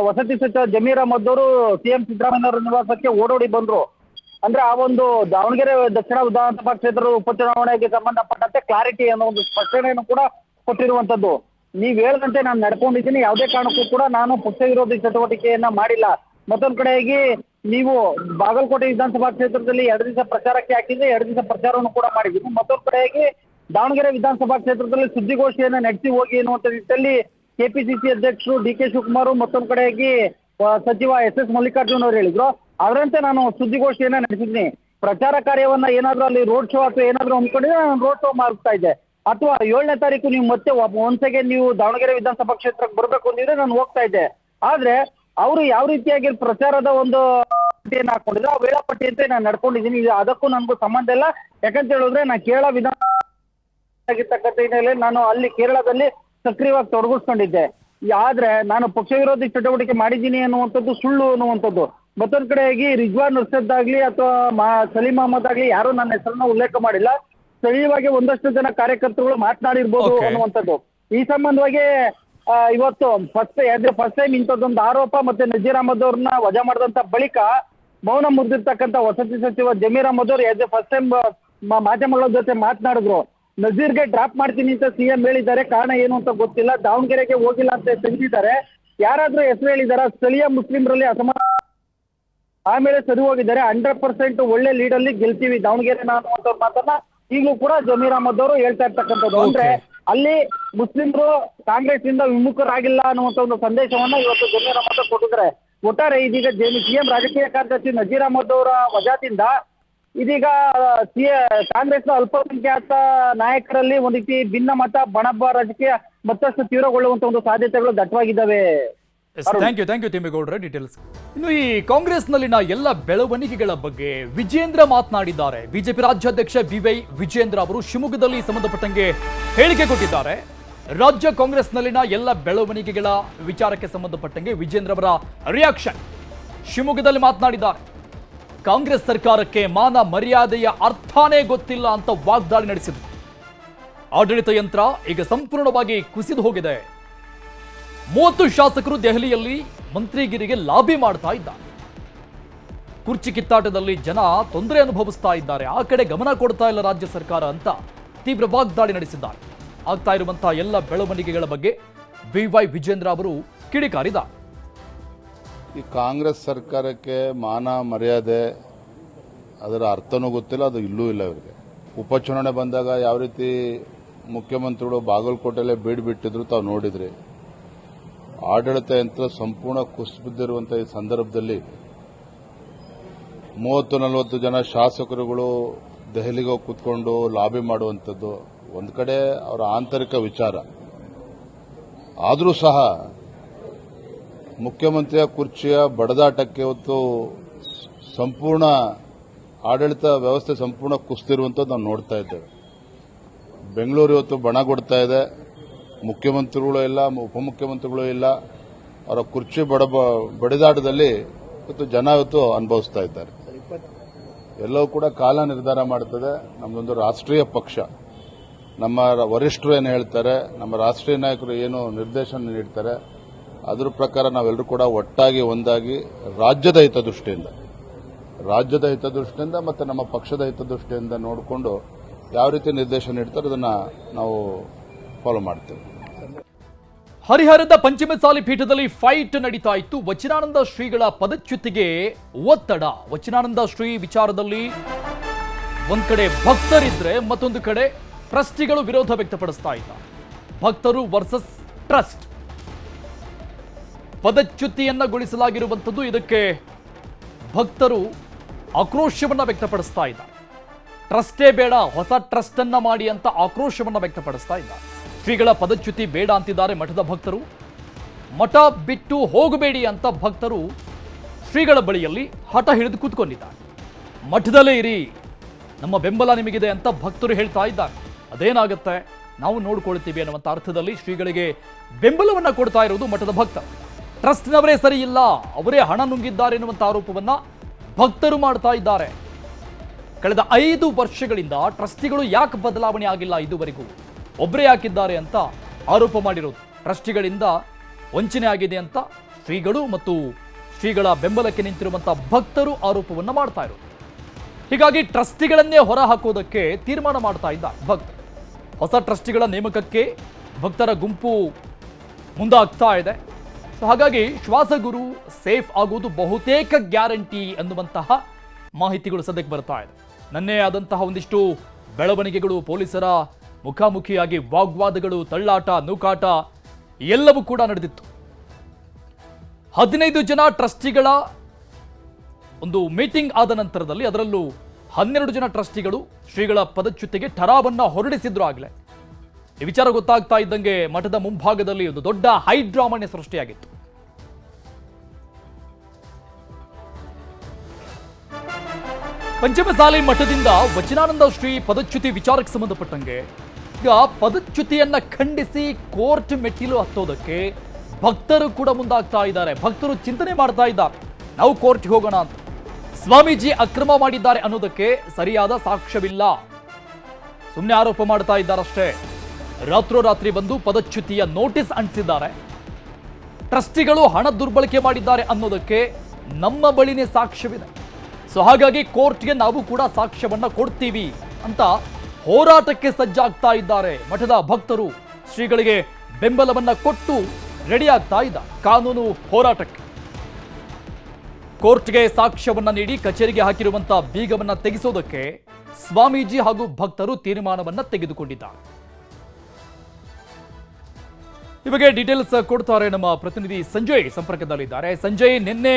ವಸತಿ ಸಚಿವ ಜಮೀರ್ ಅಹಮದ್ ಅವರು ಸಿಎಂ ಸಿದ್ದರಾಮಯ್ಯನವರ ನಿವಾಸಕ್ಕೆ ಓಡೋಡಿ ಬಂದ್ರು. ಅಂದ್ರೆ ಆ ಒಂದು ದಾವಣಗೆರೆ ದಕ್ಷಿಣ ವಿಧಾನಸಭಾ ಕ್ಷೇತ್ರದ ಉಪಚುನಾವಣೆಗೆ ಸಂಬಂಧಪಟ್ಟಂತೆ ಕ್ಲಾರಿಟಿ ಅನ್ನೋ ಒಂದು ಸ್ಪಷ್ಟನೆಯನ್ನು ಕೂಡ ಕೊಟ್ಟಿರುವಂತದ್ದು. ನೀವ್ ಹೇಳಿದಂತೆ ನಾನು ನಡ್ಕೊಂಡಿದ್ದೀನಿ, ಯಾವುದೇ ಕಾರಣಕ್ಕೂ ಕೂಡ ನಾನು ಪಕ್ಷ ವಿರೋಧಿ ಚಟುವಟಿಕೆಯನ್ನ ಮಾಡಿಲ್ಲ. ಮತ್ತೊಂದ್ ಕಡೆಯಾಗಿ ನೀವು ಬಾಗಲಕೋಟೆ ವಿಧಾನಸಭಾ ಕ್ಷೇತ್ರದಲ್ಲಿ 2 ದಿವಸ ಪ್ರಚಾರಕ್ಕೆ ಹಾಕಿದ್ರೆ 2 ದಿವಸ ಪ್ರಚಾರವನ್ನು ಕೂಡ ಮಾಡಿದ್ದೀನಿ. ಮತ್ತೊಂದ್ ಕಡೆಯಾಗಿ ದಾವಣಗೆರೆ ವಿಧಾನಸಭಾ ಕ್ಷೇತ್ರದಲ್ಲಿ ಸುದ್ದಿಗೋಷ್ಠಿಯನ್ನ ನಡೆಸಿ ಹೋಗಿ ಎನ್ನುವಂತ ನಿಟ್ಟಿನಲ್ಲಿ ಕೆಪಿಸಿಸಿ ಅಧ್ಯಕ್ಷರು DK ಶಿವಕುಮಾರ್, ಮತ್ತೊಂದ್ ಕಡೆಯಾಗಿ ಸಚಿವ SS ಮಲ್ಲಿಕಾರ್ಜುನ್ ಅವರು ಹೇಳಿದ್ರು. ಅದರಂತೆ ನಾನು ಸುದ್ದಿಗೋಷ್ಠಿಯನ್ನ ನಡೆಸಿದ್ದೀನಿ. ಪ್ರಚಾರ ಕಾರ್ಯವನ್ನ ಏನಾದ್ರೂ ಅಲ್ಲಿ ರೋಡ್ ಶೋ ಅಥವಾ ಏನಾದ್ರೂ ಅಂದ್ಕೊಂಡಿದ್ರೆ ನಾನು ರೋಡ್ ಶೋ ಮಾಡ್ತಾ ಇದ್ದೆ. ಅಥವಾ 7ನೇ ತಾರೀಕು ನೀವು ಮತ್ತೆ ಒಂದ್ಸಗೆ ನೀವು ದಾವಣಗೆರೆ ವಿಧಾನಸಭಾ ಕ್ಷೇತ್ರಕ್ಕೆ ಬರ್ಬೇಕು ಅಂದಿದ್ರೆ ನಾನು ಹೋಗ್ತಾ ಇದ್ದೆ. ಆದ್ರೆ ಅವರು ಯಾವ ರೀತಿಯಾಗಿ ಪ್ರಚಾರದ ಒಂದು ವೇಳಾಪಟ್ಟಿಯನ್ನು ಹಾಕೊಂಡಿದ್ರೆ ಆ ವೇಳಾಪಟ್ಟಿಯಂತೆ ನಾನು ನಡ್ಕೊಂಡಿದ್ದೀನಿ. ಇದು ಅದಕ್ಕೂ ನನಗೂ ಸಂಬಂಧ ಇಲ್ಲ. ಯಾಕಂತ ಹೇಳಿದ್ರೆ ನಾನು ಕೇರಳ ವಿಧಾನ ಆಗಿರ್ತಕ್ಕಂಥ ಹಿನ್ನೆಲೆಯಲ್ಲಿ ನಾನು ಅಲ್ಲಿ ಕೇರಳದಲ್ಲಿ ಸಕ್ರಿಯವಾಗಿ ತೊಡಗಿಸ್ಕೊಂಡಿದ್ದೆ. ಆದ್ರೆ ನಾನು ಪಕ್ಷ ವಿರೋಧಿ ಚಟುವಟಿಕೆ ಮಾಡಿದ್ದೀನಿ ಅನ್ನುವಂಥದ್ದು ಸುಳ್ಳು ಅನ್ನುವಂಥದ್ದು. ಮತ್ತೊಂದ್ ಕಡೆಯಾಗಿ ರಿಜ್ವಾನ್ ಅರ್ಷದ್ ಆಗ್ಲಿ ಅಥವಾ ಸಲೀಂ ಅಹಮದ್ ಆಗ್ಲಿ ಯಾರು ನನ್ನ ಹೆಸರನ್ನ ಉಲ್ಲೇಖ ಮಾಡಿಲ್ಲ. ಸ್ಥಳೀಯವಾಗಿ ಒಂದಷ್ಟು ಜನ ಕಾರ್ಯಕರ್ತರುಗಳು ಮಾತನಾಡಿರ್ಬೋದು ಅನ್ನುವಂಥದ್ದು. ಈ ಸಂಬಂಧವಾಗಿ ಇವತ್ತು ಫಸ್ಟ್ ಟೈಮ್ ಇಂಥದ್ದೊಂದು ಆರೋಪ ಮತ್ತೆ ನಜೀರ್ ಅಹಮದ್ ಅವ್ರನ್ನ ವಜಾ ಮಾಡಿದಂತ ಬಳಿಕ ಮೌನ ಮುರಿದಿರ್ತಕ್ಕಂಥ ವಸತಿ ಸಚಿವ ಜಮೀರ್ ಅಹಮದ್ ಅವರು ಫಸ್ಟ್ ಟೈಮ್ ಮಾಧ್ಯಮಗಳ ಜೊತೆ ಮಾತನಾಡಿದ್ರು. ನಜೀರ್ಗೆ ಡ್ರಾಪ್ ಮಾಡ್ತೀನಿ ಅಂತ ಸಿಎಂ ಹೇಳಿದ್ದಾರೆ. ಕಾರಣ ಏನು ಅಂತ ಗೊತ್ತಿಲ್ಲ. ದಾವಣಗೆರೆಗೆ ಹೋಗಿಲ್ಲ ಅಂತ ತಿಳಿದಿದ್ದಾರೆ. ಯಾರಾದ್ರೂ ಹೆಸರು ಹೇಳಿದಾರ? ಸ್ಥಳೀಯ ಮುಸ್ಲಿಮರಲ್ಲಿ ಅಸಮಾಧಾನ ಆಮೇಲೆ ಸರಿ ಹೋಗಿದ್ದಾರೆ. 100% ಒಳ್ಳೆ ಲೀಡಲ್ಲಿ ಗೆಲ್ತೀವಿ ದಾವಣಗೆರೆ ಅನ್ನುವಂಥವ್ರ ಮಾತನ್ನ ಈಗಲೂ ಕೂಡ ಜಮೀರ್ ಅಹಮದ್ ಅವರು ಹೇಳ್ತಾ ಇರ್ತಕ್ಕಂಥದ್ದು. ಅಂದ್ರೆ ಅಲ್ಲಿ ಮುಸ್ಲಿಮರು ಕಾಂಗ್ರೆಸ್ ಇಂದ ವಿಮುಖರಾಗಿಲ್ಲ ಅನ್ನುವಂಥ ಒಂದು ಸಂದೇಶವನ್ನ ಇವತ್ತು ಜಮೀರ್ ಅಹಮದ್ ಕೊಟ್ಟಿದ್ದಾರೆ. ಒಟ್ಟಾರೆ ಇದೀಗ ಸಿಎಂ ರಾಜಕೀಯ ಕಾರ್ಯದರ್ಶಿ ನಜೀರ್ ಅಹಮದ್ ಅವರ ವಜಾದಿಂದ ಇದೀಗ ಕಾಂಗ್ರೆಸ್ನ ಅಲ್ಪಸಂಖ್ಯಾತ ನಾಯಕರಲ್ಲಿ ಒಂದು ರೀತಿ ಭಿನ್ನ ಮತ ಬಣಬ್ಬ ರಾಜಕೀಯ ಮತ್ತಷ್ಟು ತೀವ್ರಗೊಳ್ಳುವಂತ ಒಂದು ಸಾಧ್ಯತೆಗಳು ದಟ್ಟವಾಗಿದ್ದಾವೆ. ಥ್ಯಾಂಕ್ ಯು ತಿಮ್ಮೇಗೌಡ್ರೆ ಡೀಟೇಲ್ಸ್. ಇನ್ನು ಈ ಕಾಂಗ್ರೆಸ್ನಲ್ಲಿನ ಎಲ್ಲ ಬೆಳವಣಿಗೆಗಳ ಬಗ್ಗೆ ವಿಜೇಂದ್ರ ಮಾತನಾಡಿದ್ದಾರೆ. ಬಿಜೆಪಿ ರಾಜ್ಯಾಧ್ಯಕ್ಷ ಬಿವೈ ವಿಜೇಂದ್ರ ಅವರು ಶಿವಮೊಗ್ಗದಲ್ಲಿ ಸಂಬಂಧಪಟ್ಟಂಗೆ ಹೇಳಿಕೆ ಕೊಟ್ಟಿದ್ದಾರೆ. ರಾಜ್ಯ ಕಾಂಗ್ರೆಸ್ನಲ್ಲಿನ ಎಲ್ಲ ಬೆಳವಣಿಗೆಗಳ ವಿಚಾರಕ್ಕೆ ಸಂಬಂಧಪಟ್ಟಂಗೆ ವಿಜೇಂದ್ರ ಅವರ ರಿಯಾಕ್ಷನ್ ಶಿವಮೊಗ್ಗದಲ್ಲಿ ಮಾತನಾಡಿದ್ದಾರೆ. ಕಾಂಗ್ರೆಸ್ ಸರ್ಕಾರಕ್ಕೆ ಮಾನ ಮರ್ಯಾದೆಯ ಅರ್ಥನೇ ಗೊತ್ತಿಲ್ಲ ಅಂತ ವಾಗ್ದಾಳಿ ನಡೆಸಿದ್ರು. ಆಡಳಿತ ಯಂತ್ರ ಈಗ ಸಂಪೂರ್ಣವಾಗಿ ಕುಸಿದು ಹೋಗಿದೆ. 30 ಶಾಸಕರು ದೆಹಲಿಯಲ್ಲಿ ಮಂತ್ರಿಗಿರಿಗೆ ಲಾಬಿ ಮಾಡ್ತಾ ಇದ್ದಾರೆ. ಕುರ್ಚಿ ಕಿತ್ತಾಟದಲ್ಲಿ ಜನ ತೊಂದರೆ ಅನುಭವಿಸ್ತಾ ಇದ್ದಾರೆ. ಆ ಕಡೆ ಗಮನ ಕೊಡ್ತಾ ಇಲ್ಲ ರಾಜ್ಯ ಸರ್ಕಾರ ಅಂತ ತೀವ್ರ ವಾಗ್ದಾಳಿ ನಡೆಸಿದ್ದಾರೆ. ಆಗ್ತಾ ಇರುವಂತಹ ಎಲ್ಲ ಬೆಳವಣಿಗೆಗಳ ಬಗ್ಗೆ ಬಿವೈ ವಿಜೇಂದ್ರ ಅವರು ಕಿಡಿಕಾರಿದ್ದಾರೆ. ಈ ಕಾಂಗ್ರೆಸ್ ಸರ್ಕಾರಕ್ಕೆ ಮಾನ ಮರ್ಯಾದೆ ಅದರ ಅರ್ಥನೂ ಗೊತ್ತಿಲ್ಲ, ಅದು ಇಲ್ಲೂ ಇಲ್ಲ ಇವರಿಗೆ. ಉಪಚುನಾವಣೆ ಬಂದಾಗ ಯಾವ ರೀತಿ ಮುಖ್ಯಮಂತ್ರಿಗಳು ಬಾಗಲಕೋಟೆಯಲ್ಲೇ ಬೀಡ್ಬಿಟ್ಟಿದ್ರು ತಾವು ನೋಡಿದ್ರಿ. ಆಡಳಿತ ಯಂತ್ರ ಸಂಪೂರ್ಣ ಕುಸಿಬಿದ್ದಿರುವಂತಹ ಈ ಸಂದರ್ಭದಲ್ಲಿ 30-40 ಜನ ಶಾಸಕರುಗಳು ದೆಹಲಿಗೆ ಹೋಗಿ ಕೂತ್ಕೊಂಡು ಲಾಬಿ ಮಾಡುವಂಥದ್ದು ಒಂದು ಕಡೆ ಅವರ ಆಂತರಿಕ ವಿಚಾರ. ಆದರೂ ಸಹ ಮುಖ್ಯಮಂತ್ರಿಯ ಕುರ್ಚಿಯ ಬಡದಾಟಕ್ಕೆ ಇವತ್ತು ಸಂಪೂರ್ಣ ಆಡಳಿತ ವ್ಯವಸ್ಥೆ ಸಂಪೂರ್ಣ ಕುಸಿದಿರುವಂಥದ್ದು ನಾವು ನೋಡ್ತಾ ಇದ್ದೇವೆ. ಬೆಂಗಳೂರು ಇವತ್ತು ಬಣಗೊಡ್ತಾ ಇದೆ. ಮುಖ್ಯಮಂತ್ರಿಗಳು ಇಲ್ಲ, ಉಪಮುಖ್ಯಮಂತ್ರಿಗಳು ಇಲ್ಲ. ಅವರ ಕುರ್ಚಿ ಬಡಿದಾಟದಲ್ಲಿ ಇವತ್ತು ಜನ ಇವತ್ತು ಅನುಭವಿಸ್ತಾ ಇದ್ದಾರೆ. ಎಲ್ಲವೂ ಕೂಡ ಕಾಲ ನಿರ್ಧಾರ ಮಾಡುತ್ತದೆ. ನಮ್ಮದೊಂದು ರಾಷ್ಟ್ರೀಯ ಪಕ್ಷ, ನಮ್ಮ ವರಿಷ್ಠರು ಏನು ಹೇಳ್ತಾರೆ, ನಮ್ಮ ರಾಷ್ಟ್ರೀಯ ನಾಯಕರು ಏನು ನಿರ್ದೇಶನ ನೀಡ್ತಾರೆ, ಅದರ ಪ್ರಕಾರ ನಾವೆಲ್ಲರೂ ಕೂಡ ಒಟ್ಟಾಗಿ ಒಂದಾಗಿ ರಾಜ್ಯದ ಹಿತದೃಷ್ಟಿಯಿಂದ ಮತ್ತು ನಮ್ಮ ಪಕ್ಷದ ಹಿತದೃಷ್ಟಿಯಿಂದ ನೋಡಿಕೊಂಡು ಯಾವ ರೀತಿ ನಿರ್ದೇಶನ ನೀಡ್ತಾರೆ ಅದನ್ನು ನಾವು ಫಾಲೋ ಮಾಡ್ತೇವೆ. ಹರಿಹರದ ಪಂಚಮಸಾಲಿ ಪೀಠದಲ್ಲಿ ಫೈಟ್ ನಡೀತಾ ಇತ್ತು. ವಚನಾನಂದ ಶ್ರೀಗಳ ಪದಚ್ಯುತಿಗೆ ಒತ್ತಡ. ವಚನಾನಂದ ಶ್ರೀ ವಿಚಾರದಲ್ಲಿ ಒಂದ್ ಕಡೆ ಭಕ್ತರಿದ್ರೆ ಮತ್ತೊಂದು ಕಡೆ ಟ್ರಸ್ಟಿಗಳು ವಿರೋಧ ವ್ಯಕ್ತಪಡಿಸ್ತಾ ಇದ್ದಾರೆ. ಭಕ್ತರು ವರ್ಸಸ್ ಟ್ರಸ್ಟ್. ಪದಚ್ಯುತಿಯನ್ನಗೊಳಿಸಲಾಗಿರುವಂಥದ್ದು, ಇದಕ್ಕೆ ಭಕ್ತರು ಆಕ್ರೋಶವನ್ನ ವ್ಯಕ್ತಪಡಿಸ್ತಾ ಇದ್ದಾರೆ. ಟ್ರಸ್ಟೇ ಬೇಡ, ಹೊಸ ಟ್ರಸ್ಟ್ ಅನ್ನ ಮಾಡಿ ಅಂತ ಆಕ್ರೋಶವನ್ನ ವ್ಯಕ್ತಪಡಿಸ್ತಾ ಇದ್ದಾರೆ. ಶ್ರೀಗಳ ಪದಚ್ಯುತಿ ಬೇಡ ಅಂತಿದ್ದಾರೆ ಮಠದ ಭಕ್ತರು. ಮಠ ಬಿಟ್ಟು ಹೋಗಬೇಡಿ ಅಂತ ಭಕ್ತರು ಶ್ರೀಗಳ ಬಳಿಯಲ್ಲಿ ಹಠ ಹಿಡಿದು ಕೂತ್ಕೊಂಡಿದ್ದಾರೆ. ಮಠದಲ್ಲೇ ಇರಿ, ನಮ್ಮ ಬೆಂಬಲ ನಿಮಗಿದೆ ಅಂತ ಭಕ್ತರು ಹೇಳ್ತಾ ಇದ್ದಾರೆ. ಅದೇನಾಗುತ್ತೆ ನಾವು ನೋಡ್ಕೊಳ್ತೀವಿ ಅನ್ನುವಂಥ ಅರ್ಥದಲ್ಲಿ ಶ್ರೀಗಳಿಗೆ ಬೆಂಬಲವನ್ನ ಕೊಡ್ತಾ ಇರುವುದು ಮಠದ ಭಕ್ತರು. ಟ್ರಸ್ಟ್ನವರೇ ಸರಿ ಇಲ್ಲ, ಅವರೇ ಹಣ ನುಂಗಿದ್ದಾರೆ ಎನ್ನುವಂಥ ಆರೋಪವನ್ನ ಭಕ್ತರು ಮಾಡ್ತಾ ಇದ್ದಾರೆ. ಕಳೆದ 5 ವರ್ಷಗಳಿಂದ ಟ್ರಸ್ಟಿಗಳು ಯಾಕೆ ಬದಲಾವಣೆ ಆಗಿಲ್ಲ, ಇದುವರೆಗೂ ಒಬ್ಬರೇ ಹಾಕಿದ್ದಾರೆ ಅಂತ ಆರೋಪ ಮಾಡಿರೋದು. ಟ್ರಸ್ಟಿಗಳಿಂದ ವಂಚನೆ ಆಗಿದೆ ಅಂತ ಶ್ರೀಗಳು ಮತ್ತು ಶ್ರೀಗಳ ಬೆಂಬಲಕ್ಕೆ ನಿಂತಿರುವಂತಹ ಭಕ್ತರು ಆರೋಪವನ್ನ ಮಾಡ್ತಾ ಇರೋದು. ಹೀಗಾಗಿ ಟ್ರಸ್ಟಿಗಳನ್ನೇ ಹೊರ ಹಾಕೋದಕ್ಕೆ ತೀರ್ಮಾನ ಮಾಡ್ತಾ ಇದ್ದ ಭಕ್ತರು. ಹೊಸ ಟ್ರಸ್ಟಿಗಳ ನೇಮಕಕ್ಕೆ ಭಕ್ತರ ಗುಂಪು ಮುಂದಾಗ್ತಾ ಇದೆ. ಸೊ ಹಾಗಾಗಿ ಶ್ವಾಸಗುರು ಸೇಫ್ ಆಗುವುದು ಬಹುತೇಕ ಗ್ಯಾರಂಟಿ ಅನ್ನುವಂತಹ ಮಾಹಿತಿಗಳು ಸದ್ಯಕ್ಕೆ ಬರ್ತಾ ಇದೆ. ನನ್ನೇ ಆದಂತಹ ಒಂದಿಷ್ಟು ಬೆಳವಣಿಗೆಗಳು, ಪೊಲೀಸರ ಮುಖಾಮುಖಿಯಾಗಿ ವಾಗ್ವಾದಗಳು, ತಳ್ಳಾಟ, ನೂಕಾಟ ಎಲ್ಲವೂ ಕೂಡ ನಡೆದಿತ್ತು. 15 ಜನ ಟ್ರಸ್ಟಿಗಳ ಒಂದು ಮೀಟಿಂಗ್ ಆದ ನಂತರದಲ್ಲಿ ಅದರಲ್ಲೂ 12 ಜನ ಟ್ರಸ್ಟಿಗಳು ಶ್ರೀಗಳ ಪದಚ್ಯುತಿಗೆ ಠರಾವನ್ನ ಹೊರಡಿಸಿದ್ರು. ಆಗಲೇ ಈ ವಿಚಾರ ಗೊತ್ತಾಗ್ತಾ ಇದ್ದಂಗೆ ಮಠದ ಮುಂಭಾಗದಲ್ಲಿ ಒಂದು ದೊಡ್ಡ ಹೈಡ್ರಾಮನೆ ಸೃಷ್ಟಿಯಾಗಿತ್ತು. ಪಂಚಮಸಾಲಿ ಮಠದಿಂದ ವಚನಾನಂದ ಶ್ರೀ ಪದಚ್ಯುತಿ ವಿಚಾರಕ್ಕೆ ಸಂಬಂಧಪಟ್ಟಂಗೆ ಈಗ ಪದಚ್ಯುತಿಯನ್ನ ಖಂಡಿಸಿ ಕೋರ್ಟ್ ಮೆಟ್ಟಿಲು ಹತ್ತೋದಕ್ಕೆ ಭಕ್ತರು ಕೂಡ ಮುಂದಾಗ್ತಾ ಇದ್ದಾರೆ. ಭಕ್ತರು ಚಿಂತನೆ ಮಾಡ್ತಾ ಇದ್ದಾರೆ, ನಾವು ಕೋರ್ಟ್ಗೆ ಹೋಗೋಣ ಅಂತ. ಸ್ವಾಮೀಜಿ ಅಕ್ರಮ ಮಾಡಿದ್ದಾರೆ ಅನ್ನೋದಕ್ಕೆ ಸರಿಯಾದ ಸಾಕ್ಷ್ಯವಿಲ್ಲ, ಸುಮ್ಮನೆ ಆರೋಪ ಮಾಡ್ತಾ ಇದ್ದಾರಷ್ಟೇ. ರಾತ್ರೋರಾತ್ರಿ ಬಂದು ಪದಚ್ಯುತಿಯ ನೋಟಿಸ್ ಅಂಟಿಸಿದ್ದಾರೆ. ಟ್ರಸ್ಟಿಗಳು ಹಣ ದುರ್ಬಳಕೆ ಮಾಡಿದ್ದಾರೆ ಅನ್ನೋದಕ್ಕೆ ನಮ್ಮ ಬಳಿನೇ ಸಾಕ್ಷ್ಯವಿದೆ. ಸೊ ಹಾಗಾಗಿ ಕೋರ್ಟ್ಗೆ ನಾವು ಕೂಡ ಸಾಕ್ಷ್ಯವನ್ನ ಕೊಡ್ತೀವಿ ಅಂತ ಹೋರಾಟಕ್ಕೆ ಸಜ್ಜಾಗ್ತಾ ಇದ್ದಾರೆ. ಮಠದ ಭಕ್ತರು ಶ್ರೀಗಳಿಗೆ ಬೆಂಬಲವನ್ನ ಕೊಟ್ಟು ರೆಡಿ ಆಗ್ತಾ ಇದ್ದಾರೆ ಕಾನೂನು ಹೋರಾಟಕ್ಕೆ. ಕೋರ್ಟ್ಗೆ ಸಾಕ್ಷ್ಯವನ್ನ ನೀಡಿ ಕಚೇರಿಗೆ ಹಾಕಿರುವಂತಹ ಬೀಗವನ್ನ ತೆಗೆಸೋದಕ್ಕೆ ಸ್ವಾಮೀಜಿ ಹಾಗೂ ಭಕ್ತರು ತೀರ್ಮಾನವನ್ನ ತೆಗೆದುಕೊಂಡಿದ್ದಾರೆ. ಈ ಬಗ್ಗೆ ಡೀಟೇಲ್ಸ್ ಕೊಡ್ತಾರೆ ನಮ್ಮ ಪ್ರತಿನಿಧಿ ಸಂಜಯ್ ಸಂಪರ್ಕದಲ್ಲಿದ್ದಾರೆ. ಸಂಜಯ್, ನಿನ್ನೆ